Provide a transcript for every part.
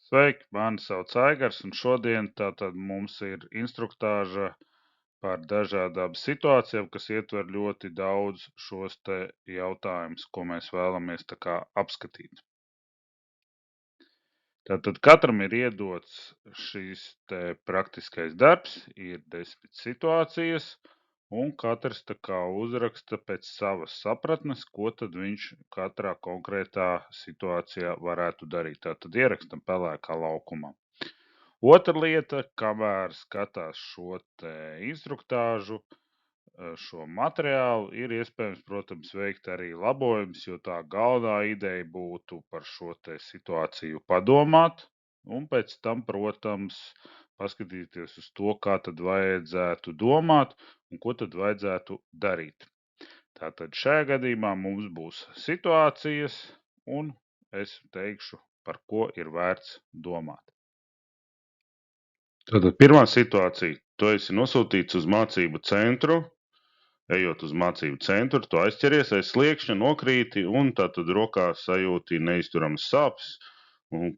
Sveiki, mani sauc Aigars, un šodien tātad mums ir instruktāža par dažādām situācijām, kas ietver ļoti daudz šos te jautājumus, ko mēs vēlamies tā kā apskatīt. Tātad katram ir iedots šīs te praktiskais darbs, ir 10 situācijas, un katrs tā kā uzraksta pēc savas sapratnes, ko tad viņš katrā konkrētā situācijā varētu darīt. Tātad ierakstam pelēkā laukumā. Otra lieta, kamēr skatās šo te instruktāžu, šo materiālu, ir iespējams, protams, veikt arī labojumus, jo tā galvenā ideja būtu par šo te situāciju padomāt, un pēc tam, protams, paskatīties uz to, kā tad vajadzētu domāt un ko tad vajadzētu darīt. Tātad šajā gadījumā mums būs situācijas, un es teikšu, par ko ir vērts domāt. Tātad pirmā situācija. Tu esi nosūtīts uz mācību centru. Ejot uz mācību centru, tu aizķeries aiz sliekšņa, nokrīti un tātad rokā sajūti neizturamas sāpes,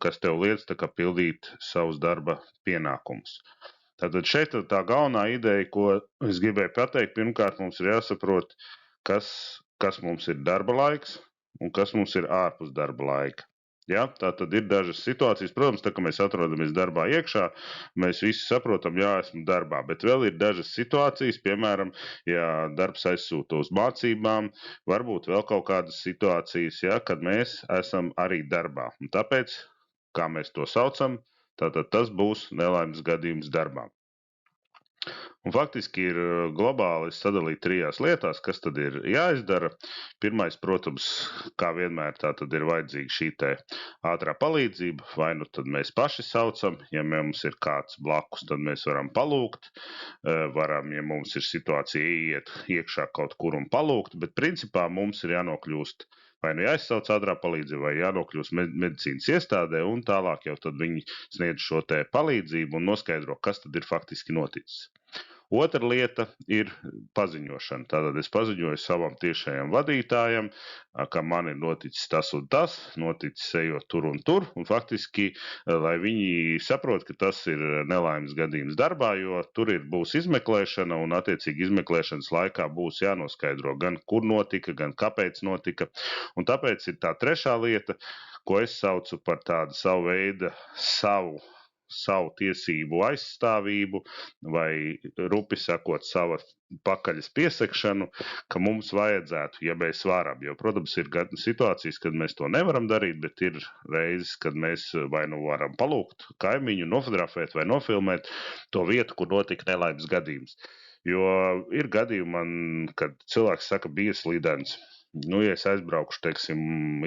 kas tev liedz tā kā pildīt savus darba pienākumus. Tātad šeit tā galvenā ideja, ko es gribēju pateikt, pirmkārt mums ir jāsaprot, kas mums ir darba laiks un kas mums ir ārpus darba laika. Ja, tā tad ir dažas situācijas, protams, tā kā mēs atrodamies darbā iekšā, mēs visi saprotam, jā, esmu darbā, bet vēl ir dažas situācijas, piemēram, ja darbs aizsūta uz mācībām, varbūt vēl kaut kādas situācijas, ja, kad mēs esam arī darbā. Un tāpēc, kā mēs to saucam, tātad tas būs nelaimes gadījums darbā. Un faktiski ir globāli sadalīti trijās lietās, kas tad ir jāizdara. Pirmais, protams, kā vienmēr, tā tad ir vajadzīga šī te ātrā palīdzība, vai nu tad mēs paši saucam, ja mums ir kāds blakus, tad mēs varam palūgt, varam, ja mums ir situācija iet iekšā kaut kur un palūgt, bet principā mums ir jānokļūst vai nu jāizsauc ātrā palīdzība, vai jānokļūst medicīnas iestādē, un tālāk jau tad viņi sniedz šo te palīdzību un noskaidro, kas tad ir faktiski noticis. Otra lieta ir paziņošana. Tātad es paziņoju savam tiešajam vadītājam, ka man ir noticis tas un tas, noticis ejot tur un tur, un faktiski, lai viņi saprot, ka tas ir nelaimes gadījums darbā, jo tur būs izmeklēšana, un attiecīgi izmeklēšanas laikā būs jānoskaidro gan kur notika, gan kāpēc notika. Un tāpēc ir tā trešā lieta, ko es saucu par tādu savu veidu savu tiesību aizstāvību vai, rupi sakot, sava pakaļas piesakšanu, ka mums vajadzētu, ja mēs varam, jo, protams, ir situācijas, kad mēs to nevaram darīt, bet ir reizes, kad mēs vai nu varam palūgt kaimiņu, nofotografēt vai nofilmēt to vietu, kur notika nelaimes gadījums. Jo ir gadījumi man, kad cilvēks saka, bija slidens. Nu, ja es aizbraukšu, teiksim,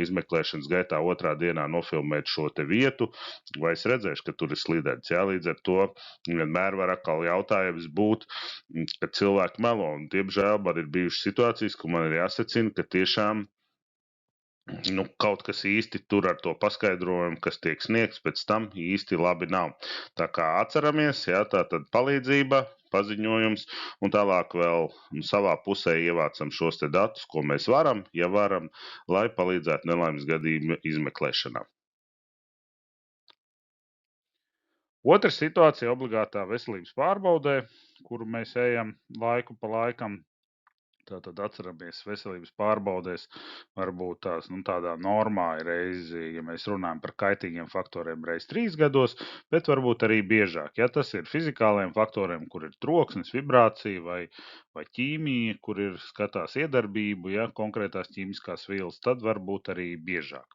izmeklēšanas gaitā otrā dienā nofilmēt šo te vietu, vai es redzēšu, ka tur ir slidens. Jā, līdz ar to vienmēr var atkal jautājums būt, ka cilvēki melo. Un, diemžēl, man ir bijušas situācijas, ka man ir jāsacina, ka tiešām kaut kas īsti tur ar to paskaidrojumu, kas tiek sniegts, pēc tam īsti labi nav. Tā kā atceramies, jā, tā tad palīdzība, paziņojums, un tālāk vēl savā pusē ievācam šos te datus, ko mēs varam, ja varam, lai palīdzētu nelaimes gadījuma izmeklēšanā. Otra situācija obligātā veselības pārbaudē, kuru mēs ejam laiku pa laikam. Tātad atceramies veselības pārbaudēs, varbūt tās tādā normā ir reizi, ja mēs runājam par kaitīgiem faktoriem, reiz 3 gados, bet varbūt arī biežāk. Ja tas ir fizikāliem faktoriem, kur ir troksnis, vibrācija vai ķīmija, kur ir skatās iedarbību, ja konkrētās ķīmiskās vielas, tad varbūt arī biežāk.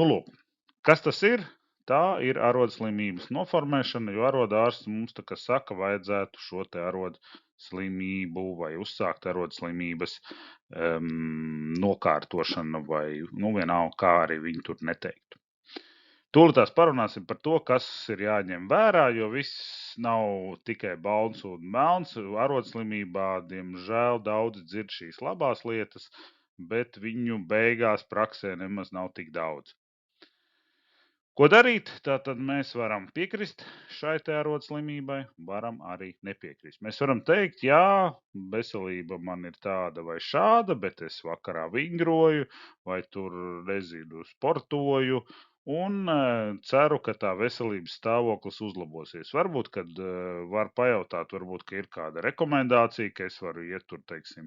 Nu, lūk, kas tas ir? Tā ir arodslimības noformēšana, jo arodārsts mums tā kā saka, vajadzētu šo te arodslimību vai uzsākt arodslimības nokārtošanu vai, vienalga, kā arī viņi tur neteiktu. Tūlītās parunāsim par to, kas ir jāņem vērā, jo viss nav tikai balns un melns. Arodslimībā, diemžēl, daudz dzird šīs labās lietas, bet viņu beigās praksē nemaz nav tik daudz. Ko darīt? Tātad mēs varam piekrist šai te arodslimībai, varam arī nepiekrist. Mēs varam teikt, jā, veselība man ir tāda vai šāda, bet es vakarā vingroju vai tur, nezinu, sportoju un ceru, ka tā veselības stāvoklis uzlabosies. Varbūt, kad var pajautāt, varbūt, ka ir kāda rekomendācija, ka es varu iet tur, teiksim,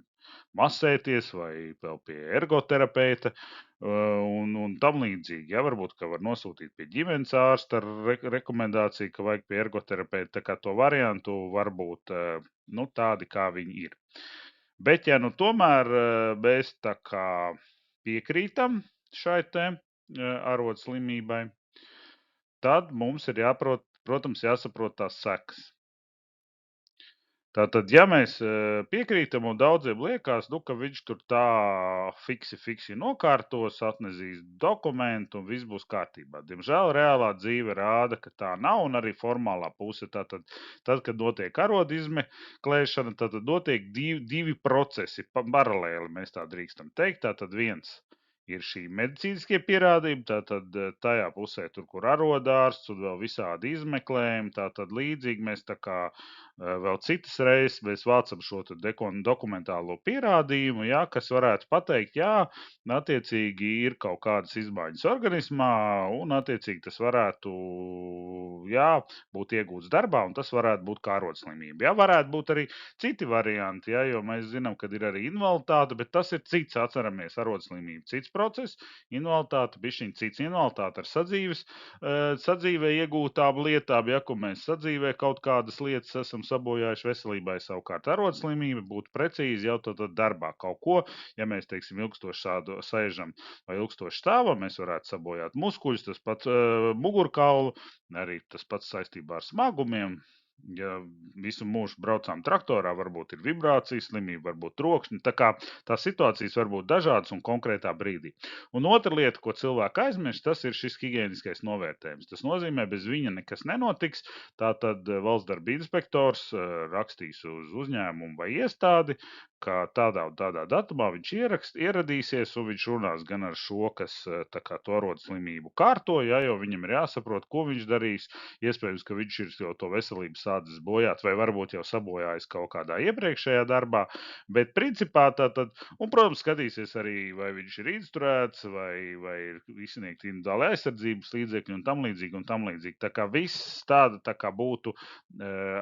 masēties vai vēl pie ergoterapeita un tam līdzīgi. Ja, varbūt, ka var nosūtīt pie ģimenes ārsta ar rekomendāciju, ka vajag pie ergoterapeita. Tā kā to variantu var būt tādi, kā viņi ir. Bet, ja nu tomēr mēs tā kā piekrītam šai te arodslimībai, tad mums ir jāprot, protams, jāsaprot tās sekas. Tātad, ja mēs piekrītam un daudziem liekas, ka viņš tur tā fiksi nokārtos, atnesīs dokumentu un viss būs kārtībā. Diemžēl reālā dzīve rāda, ka tā nav, un arī formālā puse. Tātad, tad, kad notiek arodu izmeklēšana, tad notiek divi procesi paralēli, mēs tā drīkstam teikt. Tātad viens ir šī medicīniskie pierādījumi, tātad tajā pusē, tur, kur arodārsts un vēl visādi izmeklējumi, tātad līdzīgi mēs tā kā vēl citas reizes mēs vācam šo dokumentālo pierādījumu, jā, kas varētu pateikt, jā, attiecīgi ir kaut kādas izmaiņas organismā un attiecīgi tas varētu, jā, būt iegūts darbā un tas varētu būt kā arodslimība. Jā, varētu būt arī citi varianti, jā, jo mēs zinām, ka ir arī invaliditāte, bet tas ir cits, atceramies, arodslimība, cits process, invaliditāte, bišķiņ cits invaliditāte ar sadzīvē iegūtām lietām, ja, ko mēs sadzīvē kaut kādas lietas esam sabojājuši veselībai, savukārt arodslimība būtu precīzi jau tad darbā kaut ko, ja mēs, teiksim, ilgstoši sēžam vai ilgstoši stāvam, mēs varētu sabojāt muskuļus, tas pats mugurkaulu, arī tas pats saistībā ar smagumiem. Ja visu mūžu braucām traktorā, varbūt ir vibrācijas slimība, varbūt trokšņi. Tā kā tās situācijas var būt dažādas un konkrētā brīdī. Un otra lieta, ko cilvēki aizmirst, tas ir šis higiēniskais novērtējums. Tas nozīmē, bez viņa nekas nenotiks. Tātad valsts darba inspektors rakstīs uz uzņēmumu vai iestādi, ka tādā un tādā datumā viņš ieradīsies un viņš runās gan ar šo, kas tā kā to arodslimību kārto, ja, jo viņam ir jāsaprot, ko viņš darīs. Iespējams, ka viņš ir jau to veselības sādzes bojāts vai varbūt jau sabojājis kaut kādā iepriekšējā darbā, bet principā tātad, un, protams, skatīsies arī, vai viņš ir instruēts, vai ir izsniegt individuāli aizsardzības līdzekļi un tam līdzīgi. Tā kā viss tāda tā kā būtu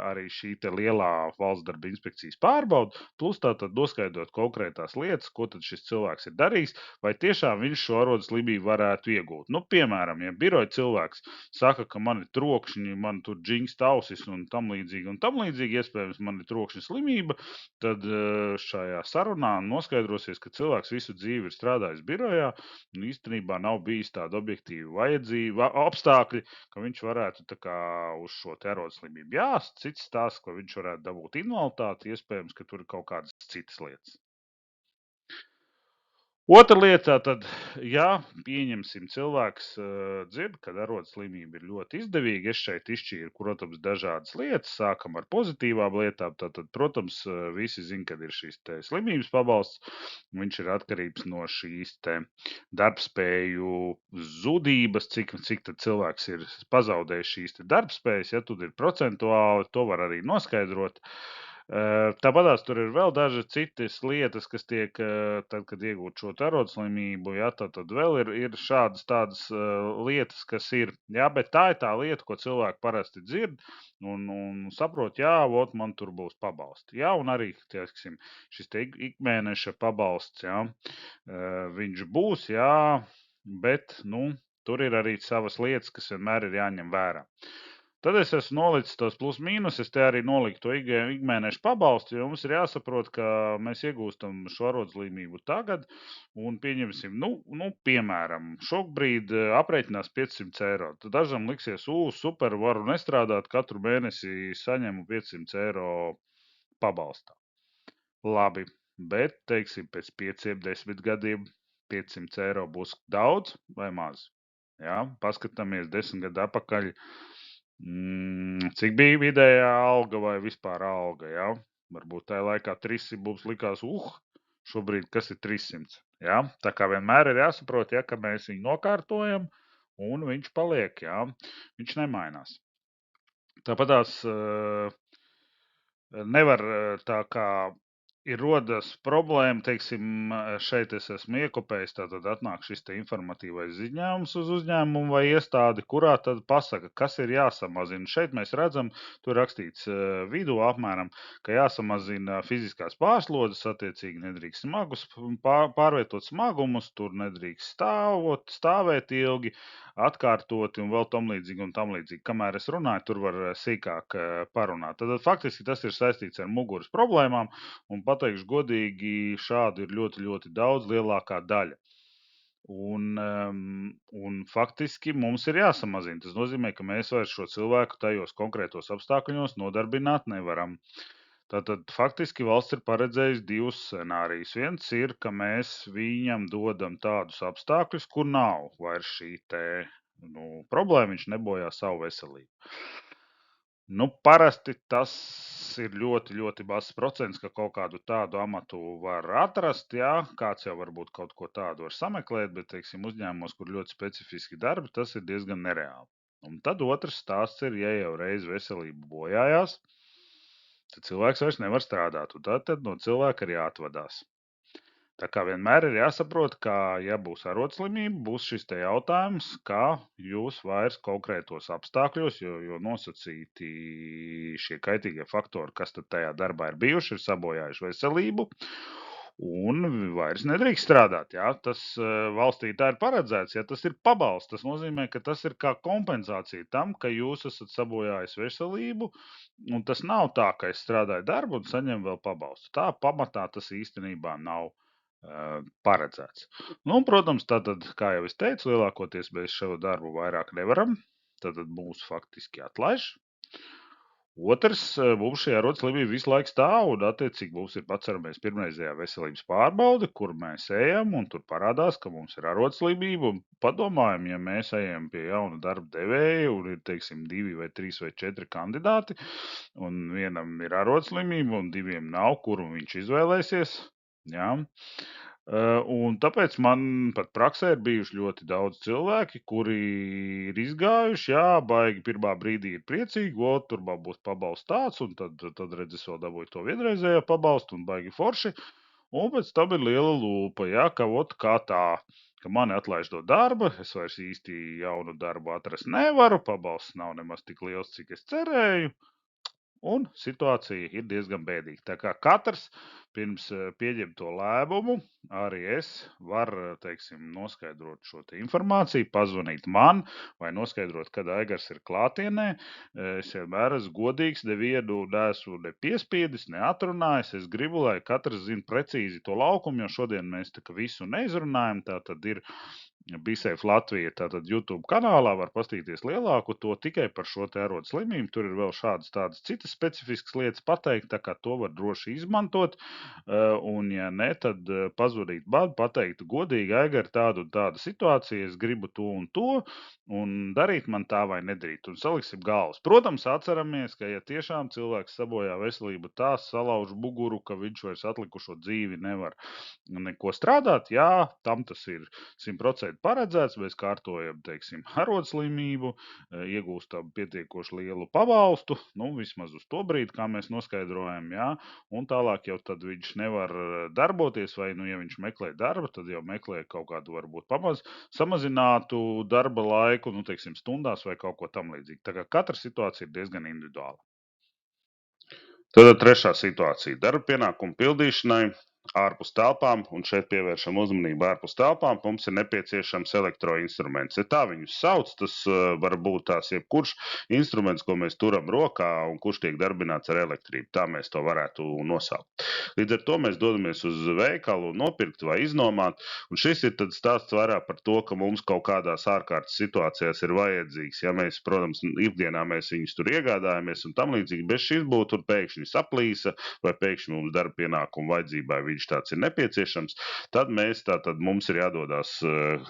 arī šī te lielā valsts darba inspekcijas pārbauda, plus tātad noskaidrot konkrētās lietas, ko tad šis cilvēks ir darījis, vai tiešām viņš šo arodslimību varētu iegūt. Nu, piemēram, ja biroja cilvēks saka, ka man ir trokšņi, man tur džingst ausis un tam līdzīgi, iespējams, man ir trokšņa slimība, tad šajā sarunā noskaidrosies, ka cilvēks visu dzīvi ir strādājis birojā un īstenībā nav bijis tāda objektīva vajadzība, apstākļi, ka viņš varētu tā kā uz šo te arodslimību. Jā, cits stāsts, ka viņš varētu dabūt invaliditāti, iespējams, ka tur ir kaut kādas citas lietas. Otra lieta, tad, ja pieņemsim cilvēks dzird, ka arodslimība ir ļoti izdevīga, es šeit izšķīru, protams, dažādas lietas, sākam ar pozitīvām lietām, tad, protams, visi zin, kad ir šīs te slimības pabalsts, viņš ir atkarīgs no šīs te darbspēju zudības, cik tad cilvēks ir pazaudējis šīs te darbspējas, ja tad ir procentuāli, to var arī noskaidrot. Tāpatās tur ir vēl daži citas lietas, kas tiek, tad, kad iegūt šo arodslimību, ja, tad vēl ir šādas tādas lietas, kas ir, jā, bet tā ir tā lieta, ko cilvēki parasti dzird un saprot, jā, vot man tur būs pabalsti. Jā, un arī, tieksim, šis te ikmēneša pabalsts, jā, viņš būs, jā, bet, nu, tur ir arī savas lietas, kas vienmēr ir jāņem vērā. Tad es esmu nolicis tos plus mīnus, es te arī noliku to ikmēnešu pabalstu, jo mums ir jāsaprot, ka mēs iegūstam šo arodslimību tagad un pieņemsim, piemēram, šobrīd aprēķinās 500 eiro. Tad dažam liksies, super, varu nestrādāt, katru mēnesi saņemu 500 eiro pabalstā. Labi, bet, teiksim, pēc 5-10 gadiem 500 eiro būs daudz vai maz? Jā, paskatāmies 10 gadu atpakaļ. Cik bija vidējā alga vai vispār alga, ja? Varbūt tajā laikā 300 mums likās, šobrīd kas ir 300, ja? Tā kā vienmēr ir jāsaprot, ja, ka mēs viņu nokārtojam un viņš paliek, ja? Viņš nemainās. Tāpatās nevar tā kā ir rodas problēma, teiksim, šeit es esmu iekopējis, tātad atnāk šis te informatīvais ziņojums uz uzņēmumu vai iestādi, kurā tad pasaka, kas ir jāsamazina. Šeit mēs redzam, tur rakstīts vidū apmēram, ka jāsamazina fiziskās pārslodzes, attiecīgi nedrīkst smagus pārvietot smagumus, tur nedrīkst stāvēt ilgi, atkārtoti un vēl tam līdzīgi un tam līdzīgi. Kamēr es runāju, tur var sīkāk parunāt. Tad faktiski tas ir saistīts ar muguras problēmām, un pateikšu godīgi, šādu ir ļoti, ļoti daudz, lielākā daļa. Un faktiski mums ir jāsamazina. Tas nozīmē, ka mēs vairs šo cilvēku tajos konkrētos apstākļos nodarbināt nevaram. Tātad faktiski valsts ir paredzējusi divus scenārijus. Viens ir, ka mēs viņam dodam tādus apstākļus, kur nav vairs šī te problēma, viņš nebojā savu veselību. Parasti tas ir ļoti, ļoti mazs procents, ka kaut kādu tādu amatu var atrast, jā, kāds jau varbūt kaut ko tādu var sameklēt, bet, teiksim, uzņēmumos, kur ļoti specifiski darbi, tas ir diezgan nereāli. Un tad otrs stāsts ir, ja jau reiz veselība bojājās, tad cilvēks vairs nevar strādāt, un tad no cilvēka ir jāatvadās. Tā kā vienmēr ir jāsaprot, ka, ja būs arodslimība, būs šis te jautājums, kā jūs vairs konkrētos apstākļos, jo nosacīti šie kaitīgie faktori, kas tad tajā darbā ir bijuši, ir sabojājuši veselību, un vairs nedrīkst strādāt. Jā? Tas valstī tā ir paredzēts, ja tas ir pabalsts. Tas nozīmē, ka tas ir kā kompensācija tam, ka jūs esat sabojājis veselību, un tas nav tā, ka es strādāju darbu un saņemu vēl pabalstu. Tā pamatā tas īstenībā nav paredzēts. Protams, tātad, kā jau es teicu, lielākoties mēs šo darbu vairāk nevaram, tad mūs faktiski atlaiž. Otrs, mums šī arodslimība visu laiku stāv, un attiecīgi mums ir atceramies pirmreizējā veselības pārbaude, kur mēs ejam, un tur parādās, ka mums ir arodslimība, un padomājam, ja mēs ejam pie jauna darba devēja, un ir, teiksim, 2 vai 3 vai 4 kandidāti, un vienam ir arodslimība, un 2 nav, kuru viņš izvēlēsies, jā. Un tāpēc man pat praksē ir bijuši ļoti daudz cilvēki, kuri ir izgājuši, jā, baigi pirmā brīdī ir priecīgi, tur būs pabalsts tāds, un tad redz, es vēl dabūju to vienreizējo pabalstu, un baigi forši, un pēc tam ir liela lūpa, jā, ka kā tā, ka mani atlaiž no darba, es vairs īsti jaunu darbu atrast nevaru, pabalsts nav nemaz tik liels, cik es cerēju, un situācija ir diezgan bēdīga. Tā kā katrs pirms pieņem to lēmumu, arī es varu, teiksim, noskaidrot šo te informāciju, pazvanīt man vai noskaidrot, kad Aigars ir klātienē. Es vienmēr esmu godīgs, nevienu neesmu ne piespiedis, ne atrunājis. Es gribu, lai katrs zina precīzi to laukumu, jo šodien mēs tā kā visu neizrunājam. Tā tad ir Bisafe Latvija, tātad YouTube kanālā var pastīties lielāku to tikai par šo te arodu slimību. Tur ir vēl šādas tādas citas specifiskas lietas pateikt, tā kā to var droši izmantot. Un ja ne, tad pazvanīt man, pateikt godīgi, Aigar, tāda un tāda situācija, es gribu to un darīt man tā vai nedarīt. Un saliksim galvas. Protams, atceramies, ka ja tiešām cilvēks sabojā veselību tā, salauž muguru, ka viņš vairs atlikušo dzīvi nevar neko strādāt, jā, tam tas ir 100% paredzēts, mēs kārtojam, teiksim, arodslimību, iegūstam pietiekoši lielu pabalstu, vismaz uz to brīdi, kā mēs noskaidrojam, jā, un tālāk jau tad viņš nevar darboties, vai, ja viņš meklē darbu, tad jau meklē kaut kādu varbūt samazinātu darba laiku, teiksim, stundās vai kaut ko tam līdzīgi. Tā kā katra situācija ir diezgan individuāla. Tad trešā situācija - darba pienākumu pildīšanai ārpus telpām, un šeit pievēršam uzmanību ārpus telpām. Mums ir nepieciešams elektroinstruments. Ja tā viņus sauc, tas var būt tās jebkurš instruments, ko mēs turam rokā un kurš tiek darbināts ar elektrību. Tā mēs to varētu nosaukt. Līdz ar to mēs dodamies uz veikalu nopirkt vai iznomāt, un šis ir tad stāsts vairāk par to, ka mums kaut kādās ārkārtas situācijās ir vajadzīgs. Ja mēs, protams, ikdienā mēs viņus tur iegādājamies un tam līdzīgi, bez šīs būtu tur pēkšņi saplīsa vai pēkšņi mums darba pienākumu vajadzībai viņš tāds ir nepieciešams, tad mums ir jādodas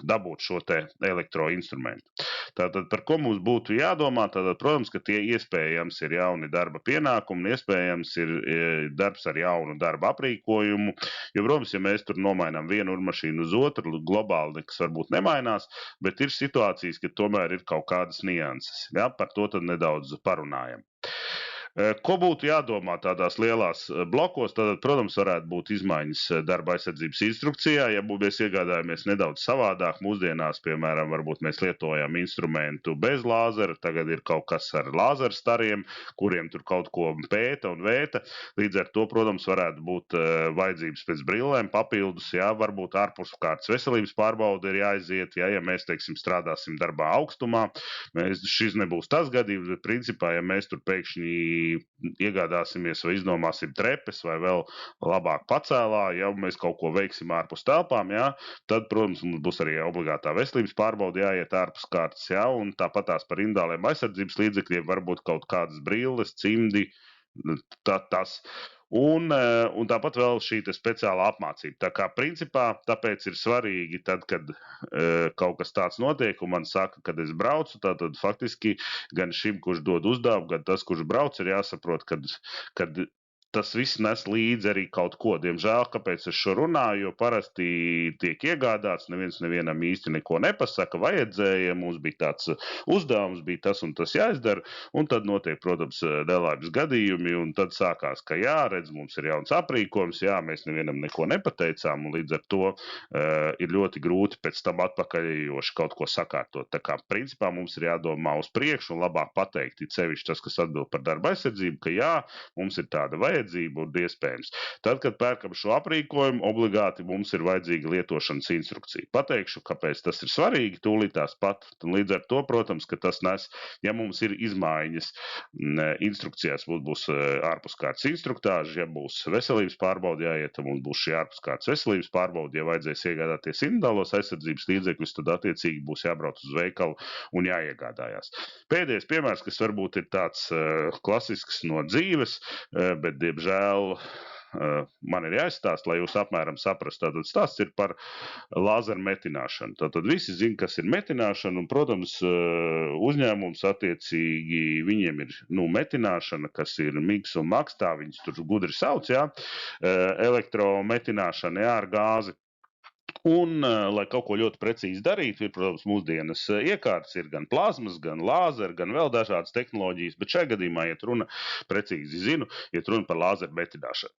dabūt šo te elektroinstrumentu. Tātad par ko mums būtu jādomā? Tātad, protams, ka tie iespējams ir jauni darba pienākumi, un iespējams ir darbs ar jaunu darba aprīkojumu, jo, protams, ja mēs tur nomainām vienu urmašīnu uz otru, globāli nekas varbūt nemainās, bet ir situācijas, ka tomēr ir kaut kādas nianses. Ja? Par to tad nedaudz parunājam. Ko būtu jādomā tādās lielās blokos? Tad, protams, varētu būt izmaiņas darba aizsardzības instrukcijā. Ja mēs iegādājamies nedaudz savādāk, mūsdienās, piemēram, varbūt mēs lietojam instrumentu bez lāzera, tagad ir kaut kas ar lāzeru stariem, kuriem tur kaut ko pēta un vēta. Līdz ar to, protams, varētu būt vajadzības pēc brillēm papildus, jā, varbūt ārpuskārtas veselības pārbaude ir jāiziet, ja mēs, teiksim, strādāsim darbā augstumā. Šis nebūs tas gadījums, bet principā, ja mēs tur pēkšņi iegādāsimies vai izdomāsim trepes vai vēl labāk pacēlā, ja mēs kaut ko veiksim ārpus telpām, ja, tad, protams, mums būs arī obligātā veselības pārbaude jāiet ārpus kārtas, ja, un tāpatās par individuāliem aizsardzības līdzekļiem varbūt kaut kādas brilles, cimdi, tas. Un tāpat vēl šī speciāla apmācība. Tā kā principā tāpēc ir svarīgi, tad, kad kaut kas tāds notiek, un man saka, kad es braucu, tad faktiski gan šim, kurš dod uzdevumu, gan tas, kurš brauc, ir jāsaprot, kad tas viss nes līdzi arī kaut ko. Diemžēl, kāpēc es šo runāju, jo parasti tiek iegādāts, neviens nevienam īsti neko nepasaka, vajadzēja, mums bija tāds uzdevums, bija tas un tas jāizdara, un tad notiek, protams, nelaimes gadījumi, un tad sākās, ka jā, redz, mums ir jauns aprīkojums, jā, mēs nevienam neko nepateicām, un līdz ar to ir ļoti grūti pēc tam atpakaļojoši kaut ko sakārtot. Tā kā, principā, mums ir jādomā uz priekšu un labāk pateikt, it sevišķi tas, kas atbild par darba aizsardzību, ka jā, mums ir tāda vajadzība un iespējams. Tad, kad pērkam šo aprīkojumu, obligāti mums ir vajadzīga lietošanas instrukcija. Pateikšu, kāpēc tas ir svarīgi, tūlītās pat. Līdz ar to, protams, ka tas nes, ja mums ir izmaiņas instrukcijās, būs ārpuskārtas instruktāži, ja būs veselības pārbaude jāiet, tad mums būs šī ārpuskārtas veselības pārbaude, ja vajadzēs iegādāties individuālos aizsardzības līdzekļus, tad attiecīgi būs jābrauc uz veikalu un jāiegādājās. Pēdējais piemērs, kas varbūt ir tāds klasisks no dzīves, bet, diemžēl, man ir jāizstāsta, lai jūs apmēram saprastu. Tātad stāsts ir par lāzeru metināšanu. Tātad visi zina, kas ir metināšana, un, protams, uzņēmums attiecīgi viņiem ir metināšana, kas ir miks un maks, tā viņas tur gudri sauc, jā, elektrometināšana, jā, ar gāzi. Un, lai kaut ko ļoti precīzi darītu, ir, protams, mūsdienas iekārtas, ir gan plazmas, gan lāzeri, gan vēl dažādas tehnoloģijas, bet šajā gadījumā, iet runa, precīzi zinu, iet runa par lāzeru metināšanu.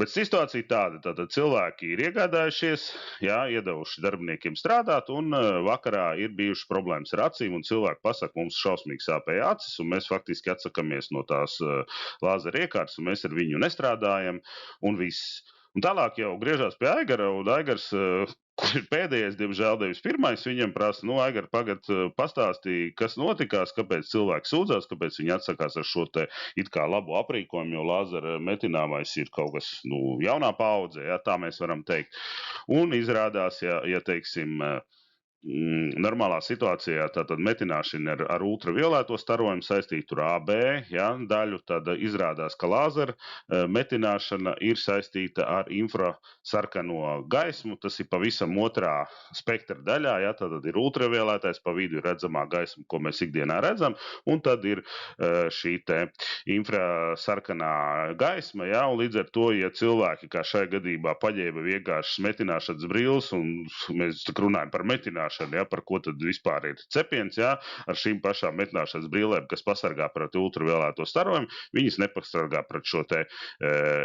Bet situācija tāda, tātad cilvēki ir iegādājušies, jā, iedevuši darbiniekiem strādāt, un vakarā ir bijušas problēmas ar acīm, un cilvēki pasaka, mums šausmīgi sāpēja acis, un mēs faktiski atsakamies no tās lāzeru iekārtas, un mēs ar viņu nestrādājam, un viss. Un tālāk jau griežās pie Aigara, un Aigars, kurš ir pēdējais, diemžēl devis pirmais, viņam prasa, Aigar, pagad pastāstīja, kas notikās, kāpēc cilvēki sūdzās, kāpēc viņi atsakās ar šo te it kā labu aprīkojumu, jo lāzera metināmais ir kaut kas, jaunā paudze, ja, tā mēs varam teikt. Un izrādās, ja teiksim, normālā situācijā tātad metināšana ar ultraviolēto starojumu saistītu ar AB daļu, tad izrādās, ka lāzera metināšana ir saistīta ar infrasarkano gaismu. Tas ir pavisam otrā spektra daļā, tātad ir ultraviolētais, pa vidu ir redzamā gaisma, ko mēs ikdienā redzam, un tad ir šī te infrasarkanā gaisma, un līdz ar to, ja cilvēki, kā šajā gadījumā, paģēba vienkārši metināšanas brilles, un mēs runājam par metināšanu, par ko tad vispār ir cepiens, ar šīm pašām metināšanas brillēm, kas pasargā pret ultraviolēto starojumu, viņas nepasargā pret šo te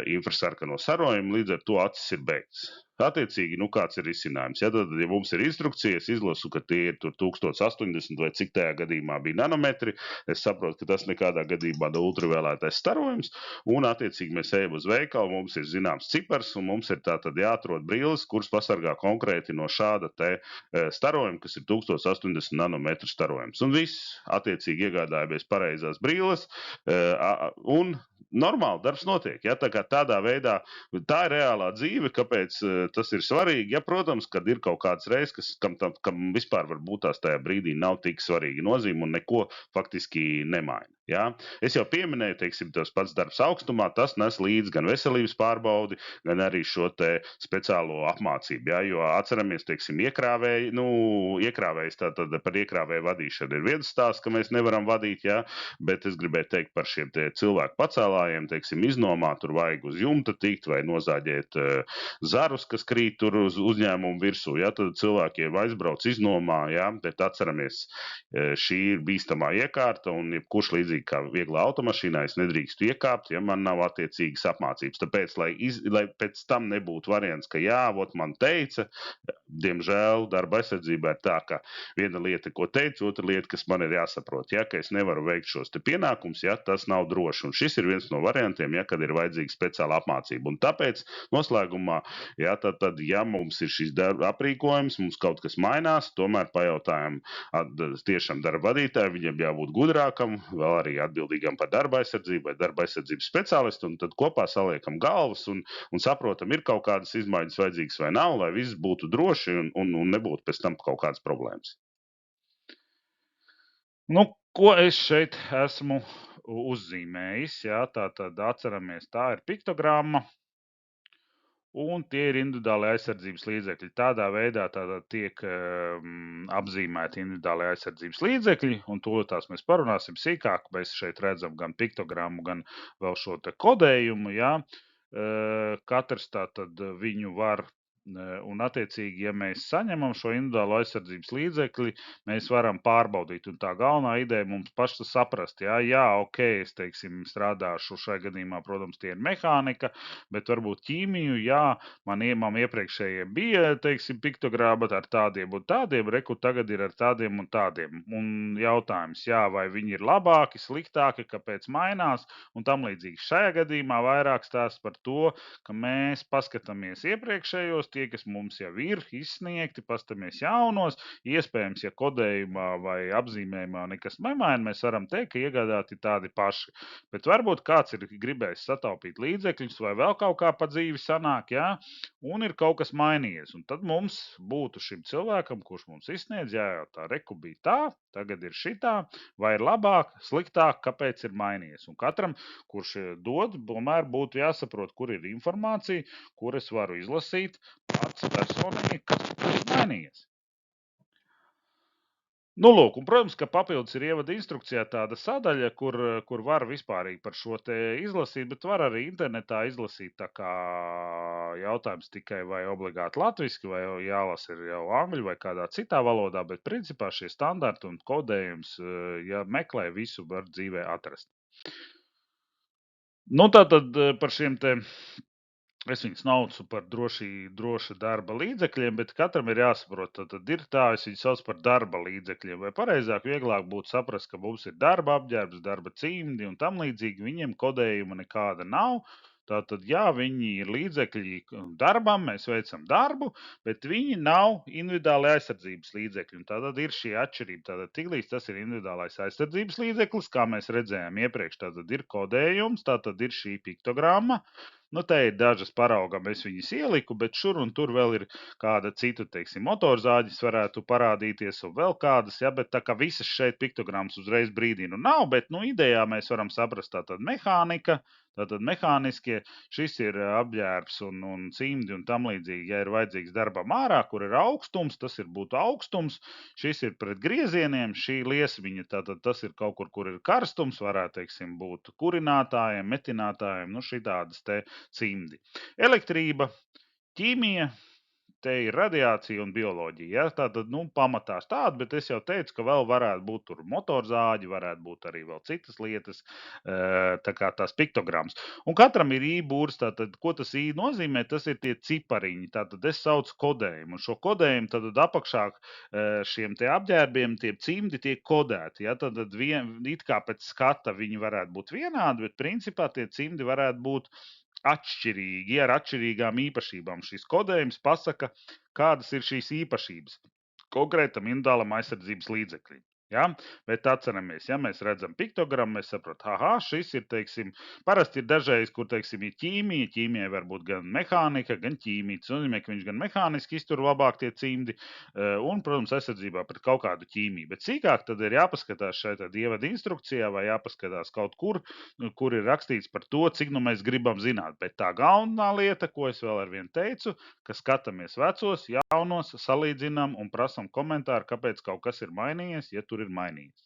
infrasarkano starojumu, līdz ar to acis ir beigts. Attiecīgi, kāds ir risinājums? Tad, ja mums ir instrukcijas, izlasu, ka tie ir tur 1080 vai cik tajā gadījumā bija nanometri, es saprotu, ka tas nekādā gadījumā nav ultraviolētais starojums, un attiecīgi mēs ejam uz veikalu, mums ir zināms cipars, un mums ir tātad jāatrod brilles, kuras pasargā konkrēti no šāda te starojuma, kas ir 1080 nanometru starojums. Un viss, attiecīgi iegādājamies pareizās brilles, un normāli darbs notiek. Tā kā tādā veidā, tā ir reālā dzīve, kāpēc tas ir svarīgi. Protams, kad ir kaut kāds reizes, kam vispār varbūt tās tajā brīdī nav tik svarīga nozīme un neko faktiski nemaina. Es jau pieminēju, teiksim, tas pats darbs augstumā, tas nes līdz gan veselības pārbaudi, gan arī šo te speciālo apmācību, jo atceramies, teiksim, iekrāvējs, tātad par iekrāvēju vadīšanu ir viens stāsts, ka mēs nevaram vadīt, bet es gribēju teikt par šiem te cilvēku pacēlājiem, teiksim, iznomā, tur vajag uz jumta tikt vai nozāģēt zarus, kas krīt tur uz uzņēmumu virsū, tad cilvēkiem aizbrauc iznomā, bet atceramies, šī ir bīstamā iekārta un jebkurš līdzīgs līdzīgi kā vieglā automašīnā, es nedrīkstu iekāpt, ja man nav attiecīgas apmācības. Tāpēc, lai pēc tam nebūtu variants, ka jā, vot man teica, diemžēl darba aizsardzībā ir tā, ka viena lieta, ko teicu, otra lieta, kas man ir jāsaprot, ja, ka es nevaru veikt šos te pienākums, ja tas nav droši. Un šis ir viens no variantiem, ja, kad ir vajadzīga speciāla apmācība. Un tāpēc noslēgumā, ja, tad, ja mums ir šis aprīkojums, mums kaut kas mainās, tomēr pajautājam tiešām darba vadītāju, viņam jābūt gudrākam, vēl arī atbildīgam par darba aizsardzību vai darba aizsardzības speciālistu, un tad kopā saliekam galvas un saprotam, ir kaut kādas izmaiņas vajadzīgas vai nav, lai viss būtu droši un nebūtu pēc tam kaut kādas problēmas. Nu, ko es šeit esmu uzzīmējis, jā, tātad atceramies, tā ir piktogramma, un tie ir individuāli aizsardzības līdzekļi. Tādā veidā tiek apzīmēti individuāli aizsardzības līdzekļi, un to tās mēs parunāsim sīkāk. Mēs šeit redzam gan piktogrammu, gan vēl šo te kodējumu. Jā. Katrs tātad viņu var, un attiecīgi, ja mēs saņemam šo individuālo aizsardzības līdzekli, mēs varam pārbaudīt. Un tā galvenā ideja mums paši saprast, jā, ok, es, teiksim, strādāšu šai gadījumā, protams, tie ir mehānika, bet varbūt ķīmiju, jā, man iepriekšējie bija, teiksim, piktogramma ar tādiem un tādiem, reku tagad ir ar tādiem un tādiem. Un jautājums, jā, vai viņi ir labāki, sliktāki, kāpēc mainās un tam līdzīgi. Šajā gadījumā vairāk stāsts par to, ka mēs paskatāmies iepriekšējos, tie, kas mums jau ir izsniegti, paskatāmies jaunos, iespējams, ja kodējumā vai apzīmējumā nekas nemaina, mēs varam teikt, ka iegādāti tādi paši. Bet varbūt kāds ir gribējis sataupīt līdzekļus vai vēl kaut kā pa dzīvi sanāk, jā, un ir kaut kas mainījies. Un tad mums būtu šim cilvēkam, kurš mums izsniedz, jājautā, reku bija tā, tagad ir šitā, vai ir labāk, sliktāk, kāpēc ir mainījies. Un katram, kurš dod, tomēr būtu jāsaprot, kur ir informācija, kur es varu izlasīt pats personīgi, kas ir mainījies. Nu, lūk, un, protams, ka papildus ir ievada instrukcijā tāda sadaļa, kur var vispārīgi par šo te izlasīt, bet var arī internetā izlasīt, tā kā jautājums tikai vai obligāti latviski, vai jālasa ir jau angļu vai kādā citā valodā, bet principā šie standarti un kodējums, ja meklē, visu var dzīvē atrast. Nu, tātad par šiem te, es viņus naucu par droša darba līdzekļiem, bet katram ir jāsaprot, tad ir tā, es viņus sauc par darba līdzekļiem, vai pareizāk, vieglāk būtu saprast, ka mums ir darba apģērbs, darba cimdi un tam līdzīgi, viņiem kodējuma nekāda nav. Tātad, jā, viņi ir līdzekļi darbam, mēs veicam darbu, bet viņi nav individuāli aizsardzības līdzekļi. Un tātad ir šī atšķirība. Tātad tiklīdz tas ir individuālais aizsardzības līdzeklis, kā mēs redzējām iepriekš, tātad ir kodējums, tātad ir šī piktogramma. Nu, te ir dažas paraugam, es viņas ieliku, bet šur un tur vēl ir kāda cita, teiksim, motorzāģis varētu parādīties un vēl kādas, ja, bet tā kā visas šeit piktogrammas uzreiz brīdī nav, bet, nu, idejā mēs varam saprast tātad mehānika, tātad mehāniskie, šis ir apģērbs un cimdi un tam līdzīgi, ja ir vajadzīgs darbam ārā, kur ir augstums, tas ir būtu augstums, šis ir pret griezieniem, šī liesviņa, tātad tas ir kaut kur ir karstums, varētu, teiksim, būt kurinātājiem, metinātājiem, nu, šitādas te cimdi. Elektrība, ķīmija, te ir radiācija un bioloģija. Ja? Tātad, nu, pamatās tāda, bet es jau teicu, ka vēl varētu būt tur motorzāģi, varētu būt arī vēl citas lietas, tā kā tās piktogrammas. Un katram ir ībūrs, tātad, ko tas ī nozīmē, tas ir tie cipariņi, tātad es saucu kodējumu, un šo kodējumu tātad apakšā šiem te apģērbiem, tie cimdi tiek kodēti, ja? Tātad it kā pēc skata viņi varētu būt vienādi, bet principā tie cimdi varētu būt atšķirīgi, ar atšķirīgām īpašībām. Šis kodējums pasaka, kādas ir šīs īpašības konkrētam individuālam aizsardzības līdzeklim. Ja? Bet atceramies, ja mēs redzam piktogrammu, mēs saprotam, šis ir, teiksim, parasti ir dažreiz, kur, teiksim, ir ķīmija, ķīmijai var būt gan mehānika, gan ķīmija. Tas nozīmē, ka viņš gan mehāniski iztur labāk tie cimdi un, protams, aizsardzībā pret kaut kādu ķīmiju. Bet sīkāk tad ir jāpaskatās šeit ievada instrukcijā vai jāpaskatās kaut kur ir rakstīts par to, cik nu mēs gribam zināt. Bet tā galvenā lieta, ko es vēl arvien teicu, ka skatāmies vecos, jaunos, salīdzinām un prasam komentāru, kāpēc kaut kas ir mainījies, ja tur ir mainījies.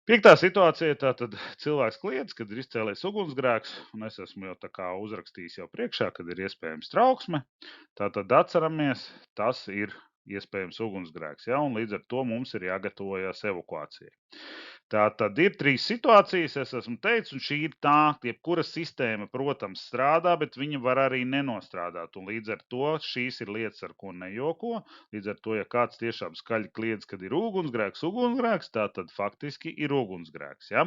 Piektā situācija, tātad cilvēks kliedz, kad ir izcēlies ugunsgrēks, un es esmu jau tā kā uzrakstījis jau priekšā, kad ir iespējams trauksme. Tātad atceramies, tas ir iespējams ugunsgrēks, ja, un līdz ar to mums ir jāgatavojas evakuācijai. Tā tad ir 3 situācijas, es esmu teicis, un šī ir tā, jebkura sistēma, protams, strādā, bet viņa var arī nenostrādāt. Un līdz ar to šīs ir lietas, ar ko nejoko. Līdz ar to, ja kāds tiešām skaļi kliedz, kad ir ugunsgrēks, tā tad faktiski ir ugunsgrēks. Ja?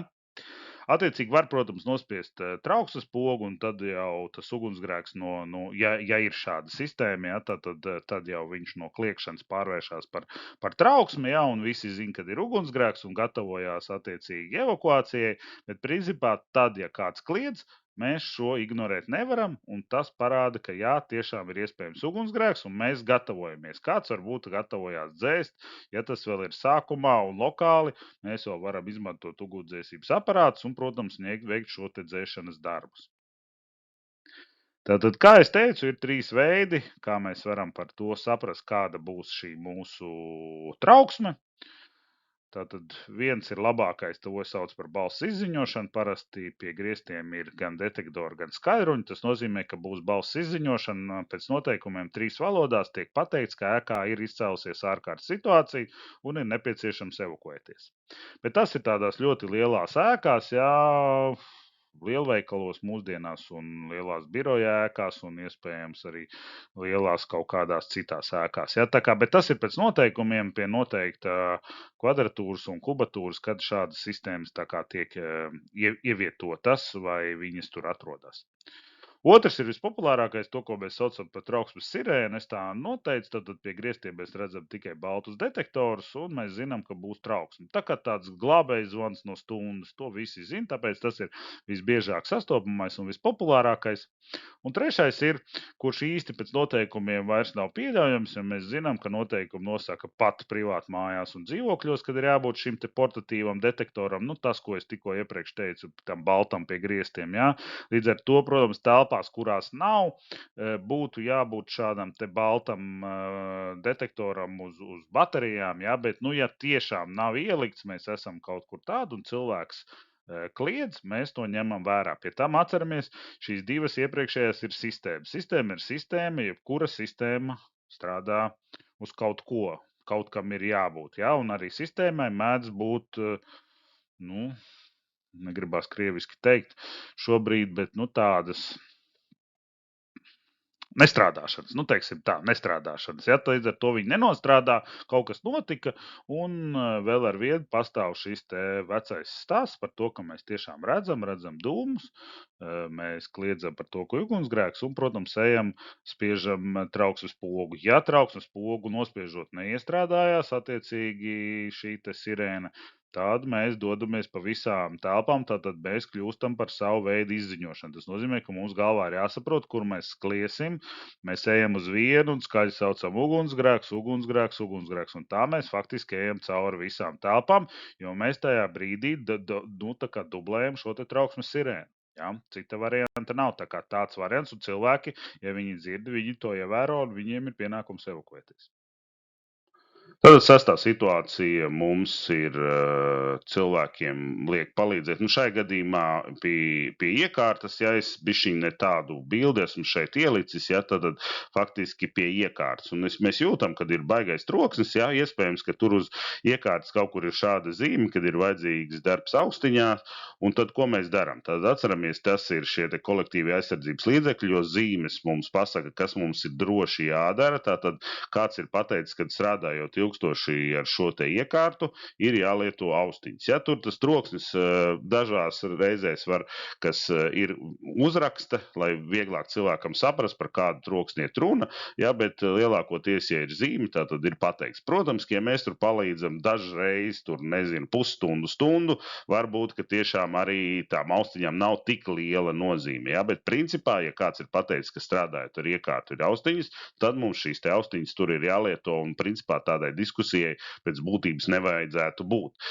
Attiecīgi var, protams, nospiest trauksmes pogu, un tad jau tas ugunsgrēks, ja ir šāda sistēma, ja, tad jau viņš no kliegšanas pārvēršas par trauksmi, ja, un visi zina, kad ir ugunsgrēks un gatavojās attiecīgi evakuācijai. Bet principā tad, ja kāds kliedz, mēs šo ignorēt nevaram, un tas parāda, ka jā, tiešām ir iespējams ugunsgrēks, un mēs gatavojamies. Kāds varbūt gatavojās dzēst, ja tas vēl ir sākumā un lokāli, mēs jau varam izmantot ugunsdzēsības aparātus un, protams, veikt šo te dzēšanas darbus. Tātad, kā es teicu, ir 3 veidi, kā mēs varam par to saprast, kāda būs šī mūsu trauksme. Tātad viens ir labākais, to sauc par balss izziņošanu. Parasti pie griestiem ir gan detektori, gan skaidruņi. Tas nozīmē, ka būs balss izziņošana pēc noteikumiem 3 valodās. Tiek pateikts, ka ēkā ir izcēlusies ārkārtas situācija un ir nepieciešams evakuēties. Bet tas ir tādās ļoti lielās ēkās, jā, lielveikalos mūsdienās un lielās biroja ēkās un iespējams arī lielās kaut kādās citās ēkās. Ja? Bet tas ir pēc noteikumiem pie noteikta kvadratūras un kubatūras, kad šādas sistēmas tiek ievietotas vai viņas tur atrodas. Otrs ir vispopulārākais, to, ko mēs saucam par trauksmes sirēnu. Es tā noteicu, tad pie griestiem mēs redzam tikai baltus detektorus, un mēs zinām, ka būs trauksme. Tā kā tāds glābējs zvans no stundas, to visi zina, tāpēc tas ir visbiežāk sastopamais un vispopulārākais. Un trešais ir, kurš īsti pēc noteikumiem vairs nav pieļaujams, ja mēs zinām, ka noteikumi nosaka pat privāti mājās un dzīvokļos, kad ir jābūt šim te portatīvam detektoram. Tas, ko es tikko iepriekš teicu, tam baltam pie griestiem. Jā. Līdz ar to, protams, telpās, kurās nav, būtu jābūt šādam te baltam detektoram uz baterijām. Jā, bet, ja tiešām nav ielikts, mēs esam kaut kur tādu un cilvēks kliedz, mēs to ņemam vērā. Pie tam atceramies, šīs divas iepriekšējās ir sistēmas. Sistēma ir sistēma, jebkura sistēma strādā uz kaut ko, kaut kam ir jābūt. Ja? Un arī sistēmai mēdz būt, negribās krieviski teikt šobrīd, bet tādas nestrādāšanas, teiksim tā, nestrādāšanas. Ja? Līdz ar to viņi nenostrādā, kaut kas notika, un vēl ar vienu pastāv šis te vecais stāsts par to, ka mēs tiešām redzam dūmus, mēs kliedzam par to, ka ugunsgrēks, un, protams, ejam, spiežam trauksmes pogu. Ja trauksmes pogu nospiežot neiestrādājās, attiecīgi šī te sirēna, tad mēs dodamies pa visām telpām, tātad mēs kļūstam par savu veidu izziņošanu. Tas nozīmē, ka mums galvā ir jāsaprot, kur mēs kliesim. Mēs ejam uz vienu un skaļi saucam ugunsgrēks, un tā mēs faktiski ejam cauri visām telpām, jo mēs tajā brīdī dublējam šo te trauksmes sirēnu. Ja? Cita varianta nav. Tāds variants, un cilvēki, ja viņi dzird, viņi to ievēro, un viņiem ir pienākums evakuēties. Tad sestā situācija mums ir cilvēkiem liek palīdzēt. Šai gadījumā pie iekārtas, ja es bišķiņ ne tādu bildi esmu šeit ielicis, ja, tad faktiski pie iekārtas. Un mēs jūtam, kad ir baigais troksnis, ja, iespējams, ka tur uz iekārtas kaut kur ir šāda zīme, kad ir vajadzīgs darbs austiņā. Un tad, ko mēs darām? Tad atceramies, tas ir šie te kolektīvi aizsardzības līdzekļi, jo zīmes mums pasaka, kas mums ir droši jādara. Tātad kāds ir pateicis, kad strādājot ilgstoši ar šo te iekārtu, ir jālieto austiņas. Ja tur tas troksnis dažās reizēs var, kas ir uzraksta, lai vieglāk cilvēkam saprast, par kādu troksni iet runa, ja, bet lielākoties, ja ir zīme, tā tad ir pateikts. Protams, ka ja mēs tur palīdzam dažreiz, pusstundu, varbūt, ka tiešām arī tām austiņām nav tik liela nozīme. Ja, bet principā, ja kāds ir pateicis, ka strādājot ar iekārtu ir austiņas, tad mums šīs te austiņas tur ir jālieto, un principā tādai diskusijai pēc būtības nevajadzētu būt.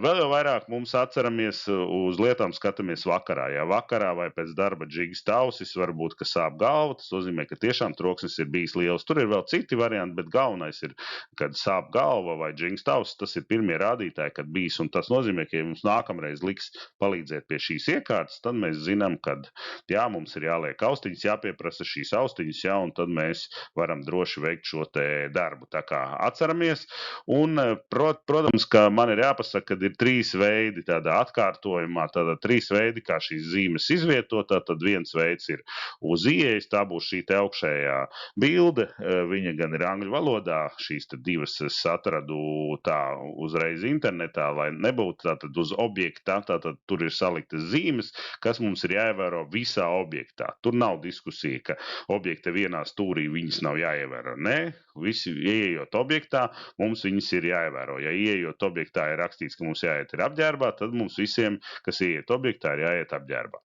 Vēl jau vairāk mums atceramies uz lietām skatāmies vakarā. Ja vakarā vai pēc darba džigsta ausis, varbūt, ka sāp galva, tas nozīmē, ka tiešām troksnis ir bijis liels. Tur ir vēl citi varianti, bet galvenais ir, kad sāp galva vai džigsta ausis, tas ir pirmie rādītāji, kad bijis, un tas nozīmē, ka ja mums nākamreiz liks palīdzēt pie šīs iekārtas, tad mēs zinām, kad jā, mums ir jāliek austiņas, jāpieprasa šīs austiņas, jā, un tad mēs varam droši veikt šo te darbu. Tā kā atceramies, atceramies. Un, protams, ka man ir jāpasaka, ka ir 3 veidi tādā atkārtojumā, tātad 3 veidi, kā šīs zīmes izvietot. Tad viens veids ir uz ieejas, tā būs šī te augšējā bilde, viņa gan ir angļu valodā, šīs te divas es atradu tā uzreiz internetā, lai nebūtu tātad uz objekta, tātad tur ir saliktas zīmes, kas mums ir jāievēro visā objektā. Tur nav diskusija, ka objekta vienā stūrī viņas nav jāievēro. Nē, visi ieejot objektā, mums viņas ir jāievēro. Ja ieejot objektā ir rakstīts, ka mums jāiet ir apģērbā, tad mums visiem, kas ieiet objektā, ir jāiet apģērbā.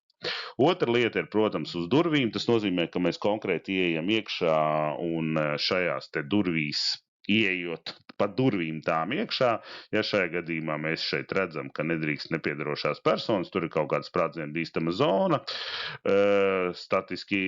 Otra lieta ir, protams, uz durvīm. Tas nozīmē, ka mēs konkrēti ieejam iekšā un šajās te durvīs ieejot pa durvīm tām iekšā. Ja šajā gadījumā mēs šeit redzam, ka nedrīkst nepiedarošās personas, tur ir kaut kāda sprādzienu bīstama zona, statiski